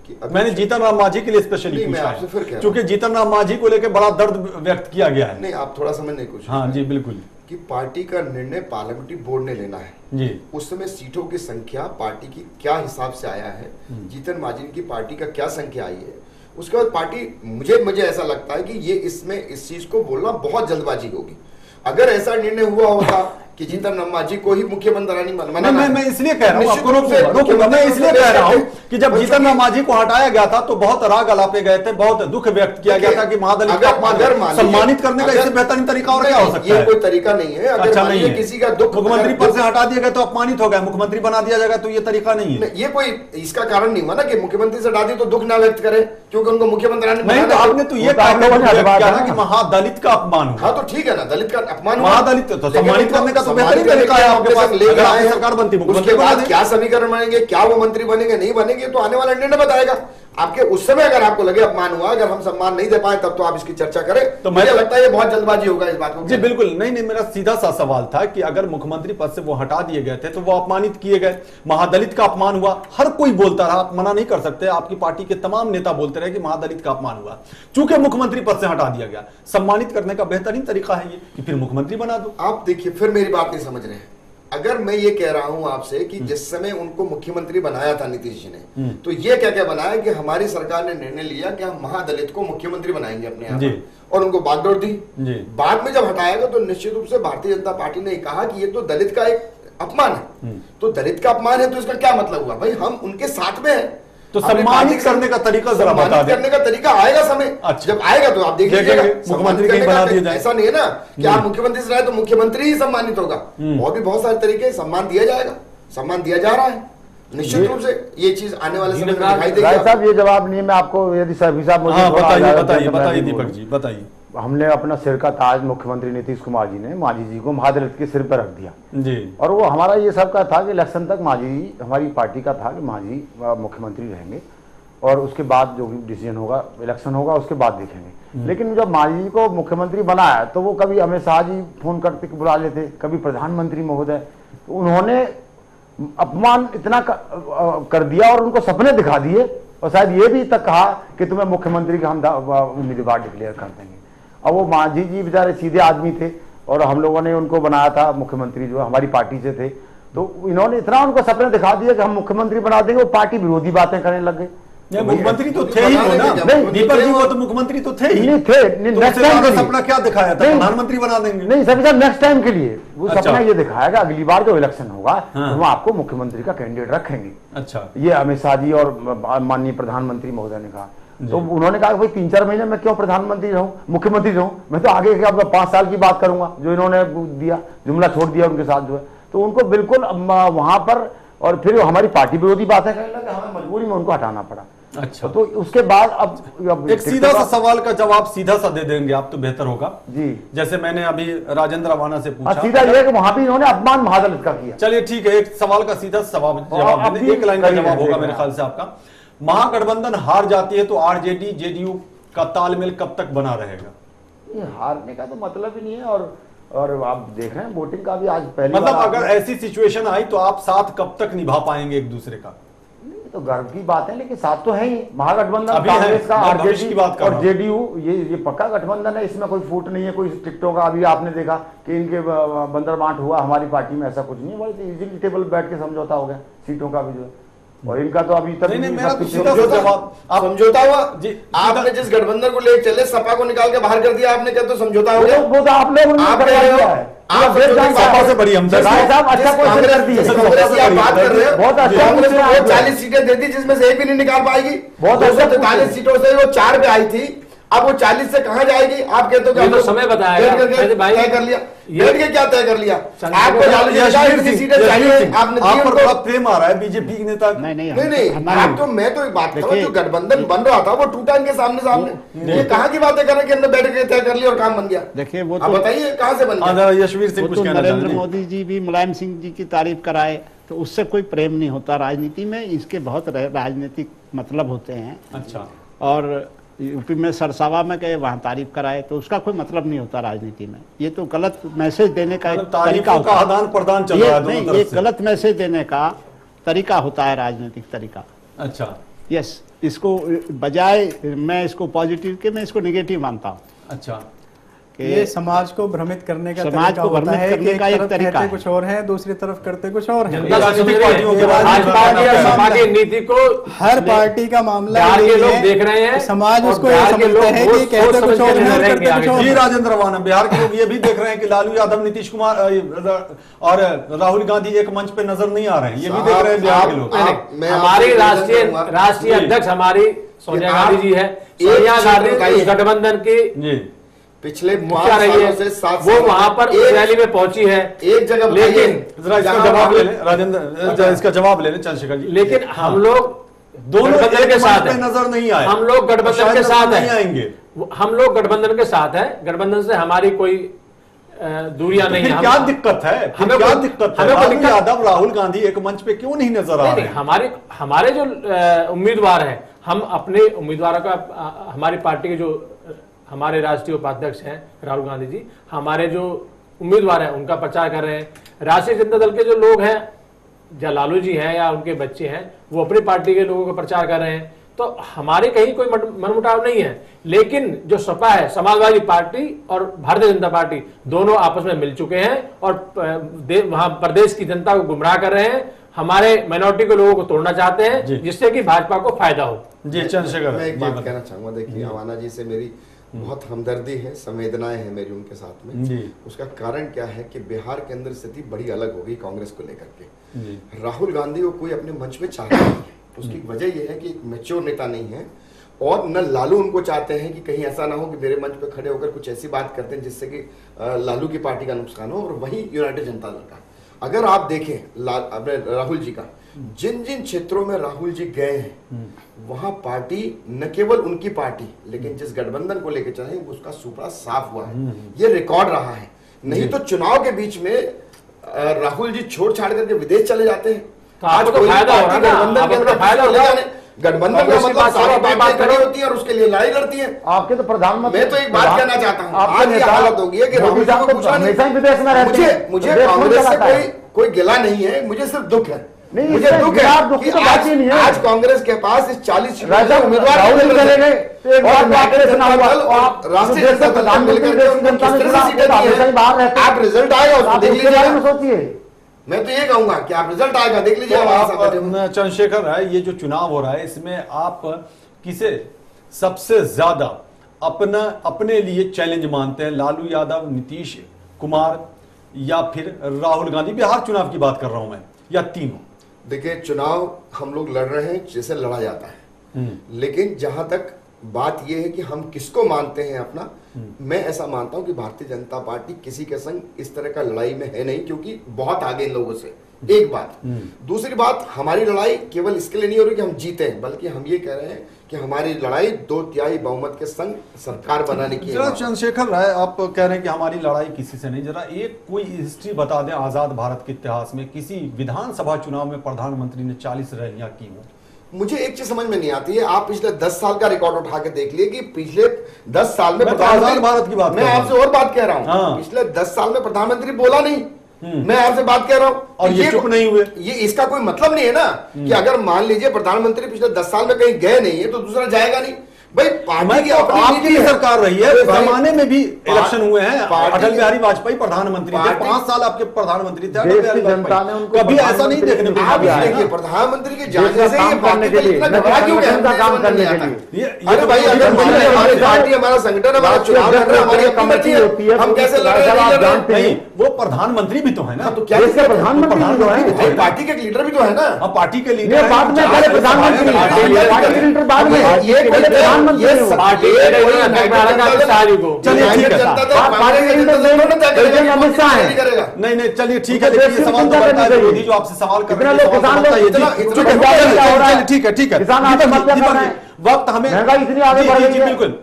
कि मैंने जीतन राम मांझी के लिए स्पेशली नहीं, मैं पूछा आपसे फिर कह है रहा क्योंकि जीतन राम मांझी को लेकर बड़ा दर्द व्यक्त किया गया है। नहीं, आप थोड़ा समझने की कोशिश हाँ करें जी, बिल्कुल कि पार्टी का निर्णय पार्लियामेंट्री बोर्ड ने लेना है जी। उस समय सीटों की संख्या पार्टी की क्या हिसाब से आया है, जीतन मांझी की पार्टी का क्या संख्या आई है, उसके बाद पार्टी मुझे ऐसा लगता है कि ये इसमें इस चीज को बोलना बहुत जल्दबाजी होगी। अगर ऐसा निर्णय हुआ होता कि जीतन राम मांझी को ही मुख्यमंत्री बनाना, मैं इसलिए कह रहा हूं आपको, मैं इसलिए कह रहा हूं कि जब जीतन राम मांझी को हटाया गया था तो बहुत राग अलापे गए थे, बहुत दुख व्यक्त किया गया था कि महादलित का अपमान सम्मानित करने का इससे बेहतरीन तरीका और क्या हो सकता है? ये कोई तरीका नहीं है। अच्छा नहीं है, किसी का दुख, मुख्यमंत्री पद से हटा दिया गया तो अपमानित हो गया, मुख्यमंत्री बना दिया जाएगा तो ये तरीका नहीं है। ये कोई इसका कारण नहीं हुआ ना कि मुख्यमंत्री से हटा दिया तो दुख ना व्यक्त करे क्योंकि उनको मुख्यमंत्री नहीं, तो आपने तो ये कहा कि महादलित का अपमान हुआ। हाँ तो ठीक है ना, दलित का अपमान हुआ, महादलित तो सम्मानित करने का तो बेहतरीन तरीका है आपके पास। लेकर आए हैं, सरकार बनती, उसके बाद क्या समीकरण बनेंगे, क्या वो मंत्री बनेंगे नहीं बनेंगे, तो आने वाला निर्णय बताएगा। आपके उस समय अगर आपको लगे अपमान हुआ, अगर हम सम्मान नहीं दे पाए, तब तो आप इसकी चर्चा करें। तो मुझे लगता है ये बहुत जल्दबाजी होगा इस बात को। जी बिल्कुल नहीं, मेरा सीधा सा सवाल था कि अगर मुख्यमंत्री पद से वो हटा दिए गए थे तो वो अपमानित किए गए, महादलित का अपमान हुआ, हर कोई बोलता रहा, आप मना नहीं कर सकते, आपकी पार्टी के तमाम नेता बोलते रहे कि महादलित का अपमान हुआ। चूंकि मुख्यमंत्री पद से हटा दिया गया, सम्मानित करने का बेहतरीन तरीका है ये कि फिर मुख्यमंत्री बना दो। आप देखिए, फिर मेरी बात नहीं समझ रहे हैं। अगर मैं ये कह रहा हूं आपसे कि जिस समय उनको मुख्यमंत्री बनाया था नीतीश जी ने, तो ये क्या क्या बनाया कि हमारी सरकार ने निर्णय लिया कि हम महादलित को मुख्यमंत्री बनाएंगे अपने यहाँ और उनको बागडोर दी। बाद में जब हटाएगा तो निश्चित रूप से भारतीय जनता पार्टी ने कहा कि ये तो दलित का एक अपमान है। तो दलित का अपमान है तो इसका क्या मतलब हुआ? भाई हम उनके साथ में हैं, तो सम्मानित करने का तरीका जरा बता दें। करने का तरीका आएगा समय, अच्छा। जब आएगा तो आप देख लीजिएगा। मुख्यमंत्री कहीं बना दिया जाए, ऐसा नहीं है ना कि आप मुख्यमंत्री से रहे तो मुख्यमंत्री ही सम्मानित होगा, और भी बहुत सारे तरीके सम्मान दिया जाएगा, सम्मान दिया जा रहा है। निश्चित रूप से ये चीज आने वाले समय में दिखाई देगी। राय साहब, ये जवाब नहीं है, मैं आपको यदि साहब मुझे बताइए दीपक जी बताइए। हमने अपना सिर का ताज मुख्यमंत्री नीतीश कुमार जी ने मांझी जी को महादलित के सिर पर रख दिया जी, और वो हमारा ये सब का था कि इलेक्शन तक मांझी जी, हमारी पार्टी का था कि मांझी मुख्यमंत्री रहेंगे और उसके बाद जो भी डिसीजन होगा, इलेक्शन होगा, उसके बाद देखेंगे। लेकिन जब मांझी जी को मुख्यमंत्री बनाया तो वो कभी अमित शाह जी फोन करके बुला लेते, कभी प्रधानमंत्री महोदय, तो उन्होंने अपमान इतना कर दिया और उनको सपने दिखा दिए और शायद ये भी तक कहा कि तुम्हें मुख्यमंत्री का हम उम्मीदवार डिक्लेयर कर देंगे। और वो मांझी जी बेचारे सीधे आदमी थे और हम लोगों ने उनको बनाया था मुख्यमंत्री, जो हमारी पार्टी से थे, तो इन्होंने इतना उनको सपने दिखा दिया कि हम मुख्यमंत्री बना देंगे, वो पार्टी विरोधी बातें करने लग गए। मुख्यमंत्री तो थे ही वो ना, दीपक जी वो तो मुख्यमंत्री तो थे ही, नहीं थे। नेक्स्ट टाइम का सपना क्या दिखाया था, प्रधानमंत्री बना देंगे? नहीं सभी साहब, नेक्स्ट टाइम के लिए वो सपना ये दिखाएगा, अगली बार जो इलेक्शन होगा तो हम आपको मुख्यमंत्री का कैंडिडेट रखेंगे। अच्छा, ये अमित शाह जी और माननीय प्रधानमंत्री महोदय ने कहा। तो उन्होंने कहा भाई 3-4 महीने में क्यों प्रधानमंत्री रहूं, मुख्यमंत्री रहूं, मैं तो आगे के 5 साल की बात करूंगा, जो इन्होंने दिया जुमला छोड़ दिया उनके साथ जो है, तो उनको बिल्कुल वहां पर, और फिर हमारी पार्टी विरोधी बातें कहने लगे, हमें मजबूरी में उनको हटाना पड़ा। अच्छा, तो उसके बाद अब एक सीधा सा सवाल का जवाब सीधा सा दे देंगे आप तो बेहतर होगा जी। जैसे मैंने अभी राजेंद्र रवाना से पूछा, सीधा ये कि वहां भी इन्होंने अपमान महादलित का किया। चलिए ठीक है, एक सवाल का सीधा जवाब दे, एक लाइन का जवाब होगा मेरे ख्याल से आपका। महागठबंधन हार जाती है तो आरजेडी जेडीयू का तालमेल कब तक बना रहेगा? ये हारने का तो मतलब ही नहीं है, और आप देख रहे हैं वोटिंग का भी आज पहले, मतलब अगर ऐसी सिचुएशन आई तो आप साथ कब तक निभा पाएंगे एक दूसरे का? तो गर्व की बात है, लेकिन साथ तो है ही महागठबंधन, कांग्रेस का, आरजेडी की बात और जेडीयू, ये पक्का गठबंधन है, इसमें कोई फूट नहीं है, कोई टिकटों का। अभी आपने देखा कि इनके बंदर बांट हुआ, हमारी पार्टी में ऐसा कुछ नहीं है, बड़े इजीली टेबल बैठ के समझौता हो गया सीटों का भी जो है, और इनका तो अभी तक मेरा तो सीधा जवाब, आप समझौता हुआ जी। आपने जिस गठबंधन को ले चले, सपा को निकाल के बाहर कर दिया आपने, क्या तो समझौता हो गया? वो तो आप लोगों ने करवा दिया है। आप सपा से बड़ी हमदर्दी साहब, अच्छा क्वेश्चन कर दिए, बात कर रहे हो, बहुत अच्छा। 40 सीटें देती जिसमें से एक भी नहीं निकाल पाएगी। बहुत 243 सीटों से वो 4 पे आई थी, अब वो 40 से कहां जाएगी? आप कहते हो तो समय बताया तय कर लिया, बैठ के क्या तय कर लिया? आपको सीटें चाहिए, आपने आप पर बड़ा प्रेम आ रहा है बीजेपी के नेता। नहीं, आप तो, मैं तो एक बात कर रहा हूं, जो गठबंधन बन रहा था वो टूटा इनके सामने। ये कहां की बातें कर रहे हैं कि हमने बैठ के तय कर लिया और काम बन गया? देखिए वो आप बताइए कहां से बन गया? यशवीर सिंह कुछ कहना चाहते हैं। नरेंद्र मोदी जी भी मुलायम सिंह जी की तारीफ कराए, तो उससे कोई प्रेम नहीं होता राजनीति में, इसके बहुत राजनीतिक मतलब होते हैं। अच्छा, और यूपी में सरसावा में गए, वहाँ तारीफ कराए, तो उसका कोई मतलब नहीं होता राजनीति में। ये तो गलत मैसेज देने का एक तरीका होता है, आदान प्रदान चल रहा है दोनों तरफ से। ये गलत मैसेज देने का तरीका होता है, राजनीतिक तरीका। अच्छा, यस, इसको बजाय मैं इसको पॉजिटिव के, मैं इसको निगेटिव मानता हूँ। अच्छा, ये समाज को भ्रमित करने का समाज तरीका को होता भ्रमित है करने कि का एक तरीका कहते है। कुछ और है, दूसरी तरफ करते कुछ और है। राजनीतिक पार्टियों के बाद सपा की नीति को हर पार्टी का मामला बिहार के यही लोग है देख रहे हैं, कि समाज और उसको बिहार ये के समझते लोग हैं कि कहते कुछ और है और करते कुछ और जी। है। राजेंद्र रवाना, बिहार के लोग ये भी देख रहे हैं कि लालू यादव, नीतीश कुमार और राहुल गांधी एक मंच पे नजर नहीं आ रहे हैं, ये भी देख रहे हैं बिहार के लोग। हमारी राष्ट्रीय अध्यक्ष हमारी सोनिया गांधी जी है, सोनिया गांधी गठबंधन की पिछले मुखिया रही है, वो वहां पर रैली में पहुंची है एक जगह, लेकिन इसका जवाब ले लें राजेंद्र, इसका जवाब ले लें चंद्रशेखर जी। लेकिन हम लोग दोनों गठबंधन के साथ हैं, नजर नहीं आए, हम लोग गठबंधन के साथ नहीं आएंगे, हम लोग गठबंधन के साथ हैं, गठबंधन से हमारी कोई दूरियां नहीं है। क्या दिक्कत है? हमें क्या दिक्कत है? लालू यादव, राहुल गांधी एक मंच पे क्यों नहीं नजर आ रहे? हमारे जो उम्मीदवार हैं, हम अपने उम्मीदवारों का, हमारी पार्टी के जो हमारे राष्ट्रीय उपाध्यक्ष हैं राहुल गांधी जी, हमारे जो उम्मीदवार हैं उनका प्रचार कर रहे हैं। राष्ट्रीय जनता दल के जो लोग हैं, या लालू जी हैं या उनके बच्चे हैं, वो अपनी पार्टी के लोगों का प्रचार कर रहे हैं। तो हमारे कहीं कोई मनमुटाव नहीं है, लेकिन जो सपा है, समाजवादी पार्टी और भारतीय जनता पार्टी दोनों आपस में मिल चुके हैं और वहां प्रदेश की जनता को गुमराह कर रहे हैं, हमारे माइनॉरिटी के लोगों को तोड़ना चाहते हैं, जिससे कि भाजपा को फायदा हो। जी चंद्रशेखर, मैं एक बात कहना चाहूंगा, देखिए अवाना जी से मेरी बहुत हमदर्दी है, संवेदनाएं हैं मेरी उनके साथ में जी। उसका कारण क्या है कि बिहार के अंदर स्थिति बड़ी अलग हो गई कांग्रेस को लेकर के। राहुल गांधी को कोई अपने मंच में चाहता नहीं है, उसकी वजह यह है कि एक मैच्योर नेता नहीं है, और न लालू उनको चाहते हैं कि कहीं ऐसा ना हो कि मेरे मंच पर खड़े होकर कुछ ऐसी बात करते हैं जिससे कि लालू की पार्टी का नुकसान हो। और वही यूनाइटेड जनता दल का, अगर आप देखें अपने राहुल जी का, जिन जिन क्षेत्रों में राहुल जी गए हैं वहां पार्टी, न केवल उनकी पार्टी लेकिन जिस गठबंधन को लेकर चले उसका सुपड़ा साफ हुआ है, ये रिकॉर्ड रहा है। नहीं तो चुनाव के बीच में राहुल जी छोड़ छाड़ करके विदेश चले जाते हैं। आज कोई पार्टी गठबंधन के अंदर फायदा, गठबंधन का मतलब सारी पार्टियां खड़ी होती हैं और उसके लिए लड़ाई लड़ती हैं। आपके तो प्रधानमंत्री, मैं तो एक बात कहना चाहता हूं, आज ये हालत हो गई है कि राहुल जी को पूछा नहीं, विदेश में रहते हैं। मुझे कांग्रेस से कोई गिला नहीं है, मुझे सिर्फ दुख है। मुझे दुख है कि आज कांग्रेस के पास इस 40 उम्मीदवार आप रिजल्ट आएगा उसको देख लीजिए। सोचिए, मैं तो ये कहूंगा कि आप रिजल्ट आएगा देख लीजिए। चंद्रशेखर राय, ये जो चुनाव हो रहा है इसमें आप किसे सबसे ज्यादा अपने लिए चैलेंज मानते हैं? लालू यादव, नीतीश कुमार या फिर राहुल गांधी? बिहार चुनाव की बात कर रहा हूं मैं, या तीनों? देखिए, चुनाव हम लोग लड़ रहे हैं जैसे लड़ा जाता है, लेकिन जहां तक बात यह है कि हम किसको मानते हैं अपना, मैं ऐसा मानता हूं कि भारतीय जनता पार्टी किसी के संग इस तरह का लड़ाई में है नहीं, क्योंकि बहुत आगे इन लोगों से। एक बात। दूसरी बात, हमारी लड़ाई केवल इसके लिए नहीं हो रही कि हम जीते, बल्कि हम ये कह रहे हैं कि हमारी लड़ाई 2/3 बहुमत के संग सरकार बनाने की है। चंद्रशेखर राय, आप कह रहे हैं कि हमारी लड़ाई किसी से नहीं, जरा एक कोई हिस्ट्री बता दें आजाद भारत के इतिहास में किसी विधानसभा चुनाव में प्रधानमंत्री ने 40 रैलियां की हो। मुझे एक चीज समझ में नहीं आती है, आप पिछले 10 साल का रिकॉर्ड उठा के देख लिए कि पिछले 10 साल में आजाद भारत की बात, मैं आपसे और बात कह रहा हूं, पिछले 10 साल में प्रधानमंत्री बोला नहीं, मैं आपसे बात कह रहा हूं, और ये चुप नहीं हुए। ये इसका कोई मतलब नहीं है ना कि अगर मान लीजिए प्रधानमंत्री पिछले 10 साल में कहीं गए नहीं है तो दूसरा जाएगा नहीं। भाई पार्टी की आपकी सरकार रही है, जमाने में भी इलेक्शन हुए हैं, अटल बिहारी वाजपेयी प्रधानमंत्री थे, 5 साल आपके प्रधानमंत्री थे अटल बिहारी वाजपेयी, कभी ऐसा नहीं देखने को मिला। देखिए, प्रधानमंत्री के जाने से ये पार्टी का इतना घबरा क्यों गया? काम करने के लिए, अरे भाई, अगर हमारी पार्टी, हमारा संगठन, हमारा चुनाव लड़ रहा है, हमारी अपनी मर्जी है, हम कैसे लड़ रहे हैं? वो प्रधानमंत्री भी तो है ना, तो क्या प्रधानमंत्री पार्टी के लीडर भी तो है ना? पार्टी के लीडर बाद में प्रधानमंत्री, बाद में ये ये पार्टी नहीं, चलिए ठीक है, लेकिन ये सवाल तो बनता है मोदी जो आपसे सवाल कर रहे हैं। ठीक है, वक्त हमें इतनी आगे बढ़ रही है, बिल्कुल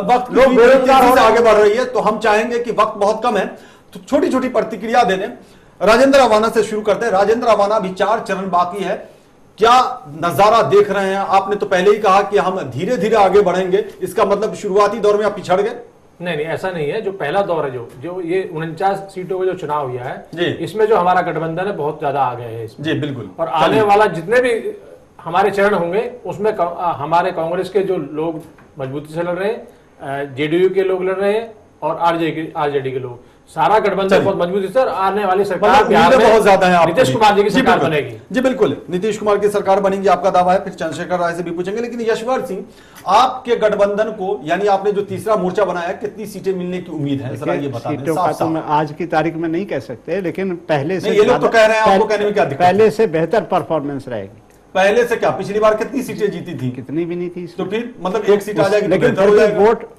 वक्त लोग बेरोजगार से आगे बढ़ रही है, तो हम चाहेंगे कि वक्त बहुत कम है तो छोटी छोटी प्रतिक्रिया देने। राजेंद्र अवाना से शुरू करते हैं। राजेंद्र अवाना, अभी 4 चरण बाकी है, क्या नजारा देख रहे हैं? आपने तो पहले ही कहा कि हम धीरे धीरे आगे बढ़ेंगे, इसका मतलब शुरुआती दौर में आप पिछड़ गए? नहीं, ऐसा नहीं है। जो पहला दौर है, जो ये 49 सीटों का जो चुनाव हुआ है, इसमें जो हमारा गठबंधन है बहुत ज्यादा आ गए हैं जी, बिल्कुल। और आने वाला जितने भी हमारे चरण होंगे उसमें हमारे कांग्रेस के जो लोग मजबूती से लड़ रहे हैं, जेडीयू के लोग लड़ रहे हैं और आरजेडी के लोग, सारा गठबंधन बहुत मजबूती से, आने वाली सरकार बिहार में बहुत ज्यादा है। नीतीश कुमार जी की सरकार बनेगी। जी बिल्कुल, नीतीश कुमार की सरकार बनेगी, आपका दावा है। फिर चंद्रशेखर राय से भी पूछेंगे, लेकिन यशवंत सिंह, आपके गठबंधन को, यानी आपने जो तीसरा मोर्चा बनाया, कितनी सीटें मिलने की उम्मीद है? जरा ये बता दें। सीटों का तो मैं आज की तारीख में नहीं कह सकते, लेकिन पहले से ये लोग तो कह रहे हैं, आपको कहने में क्या दिक्कत? पहले से बेहतर परफॉर्मेंस रहेगी। पहले से क्या? पिछली बार कितनी सीटें जीती थी? कितनी भी नहीं थी, तो फिर मतलब 1 सीट आ जाएगी, लेकिन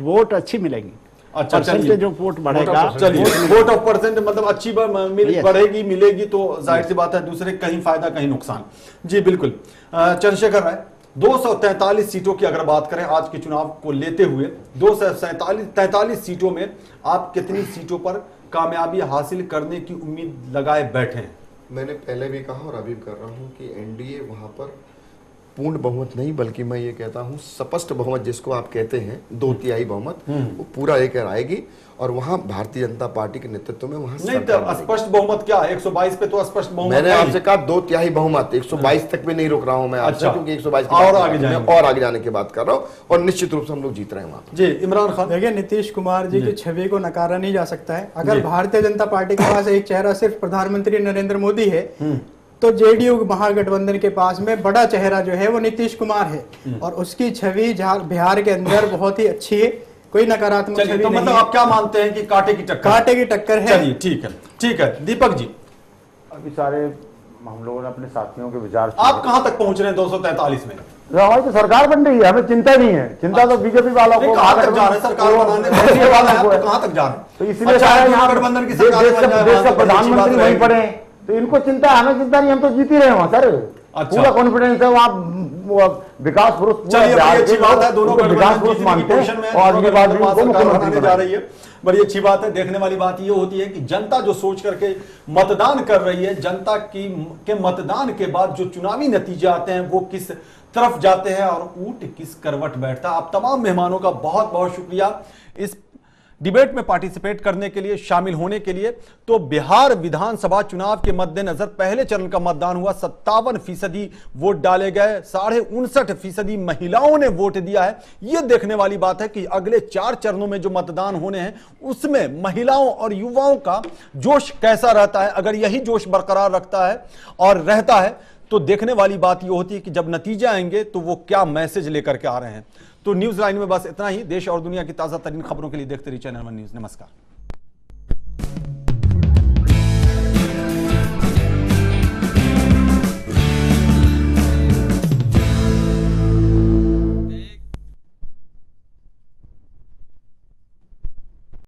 वोट अच्छी मिलेगी। अच्छा, चलिए, जो वोट बढ़ेगा, चलिए वोट ऑफ परसेंट मतलब अच्छी बढ़ेगी, मिलेगी, तो जाहिर सी बात है दूसरे कहीं फायदा कहीं नुकसान। जी बिल्कुल। चंद्रशेखर राय, 243 सीटों की अगर बात करें आज के चुनाव को लेते हुए, 243 सीटों में आप कितनी सीटों पर कामयाबी हासिल करने की उम्मीद लगाए बैठे हैं? मैंने पहले भी कहा और अभी भी कर रहा हूं कि एनडीए वहां पर पूर्ण बहुमत नहीं, बल्कि मैं ये कहता हूं स्पष्ट बहुमत जिसको आप कहते हैं, 2/3 बहुमत, वो पूरा लेकर आएगी और वहां भारतीय जनता पार्टी के नेतृत्व में वहां नहीं, तो स्पष्ट बहुमत क्या? 122 पे तो स्पष्ट बहुमत। मैंने आपसे कहा 2/3 बहुमत, 122 तक भी नहीं रुक रहा हूं मैं आपसे, क्योंकि 122 और आगे जाने की बात कर रहा हूं और निश्चित रूप से हम लोग जीत रहे हैं वहां। जी इमरान खान, देखिए, नीतीश कुमार जी की छवि को नकारा नहीं जा सकता है। अगर भारतीय जनता पार्टी के पास एक चेहरा सिर्फ प्रधानमंत्री नरेंद्र मोदी है, तो जेडीयू महागठबंधन के पास में बड़ा चेहरा जो है वो नीतीश कुमार है, और उसकी छवि बिहार के अंदर बहुत ही अच्छी है, कोई नकारात्मक छवि तो मतलब आप क्या मानते हैं कि कांटे की टक्कर? कांटे की टक्कर है। चलिए ठीक है। दीपक जी, अभी सारे हम लोगों ने अपने साथियों के विचार आप कहां तक पहुंच रहे हैं 243 में? हमारी तो सरकार बन रही है, हमें चिंता नहीं है। चिंता तो बीजेपी वालों को, कहां तक जा रहे हैं सरकार बनाने, कहां तक जा रहे हैं? तो इसलिए गठबंधन की सरकार देश का प्रधानमंत्री वहीं पड़े, तो इनको चिंता है, हमें चिंता नहीं, हम तो जीत ही रहे वहां सर। पूरा कॉन्फिडेंस है वहां, विकास पुरुष। चलिए, बड़ी अच्छी बात है, दोनों विकास पुरुष मानते हैं और अगली बात मुख्यमंत्री जा रही है। बड़ी अच्छी बात है। देखने वाली बात ये होती है कि जनता जो सोच करके मतदान कर रही है, जनता के मतदान के बाद जो चुनावी नतीजे आते हैं वो किस तरफ जाते हैं और ऊंट किस करवट बैठता है। आप तमाम मेहमानों का बहुत बहुत शुक्रिया इस डिबेट में पार्टिसिपेट करने के लिए, शामिल होने के लिए। तो बिहार विधानसभा चुनाव के मद्देनजर पहले चरण का मतदान हुआ, 57% वोट डाले गए, 59.5% महिलाओं ने वोट दिया है। यह देखने वाली बात है कि अगले 4 चरणों में जो मतदान होने हैं उसमें महिलाओं और युवाओं का जोश कैसा रहता है। अगर यही जोश बरकरार रखता है और रहता है तो देखने वाली बात यह होती है कि जब नतीजे आएंगे तो वो क्या मैसेज लेकर के आ रहे हैं। तो न्यूज लाइन में बस इतना ही। देश और दुनिया की ताजा तरीन खबरों के लिए देखते रहिए चैनल वन न्यूज। नमस्कार।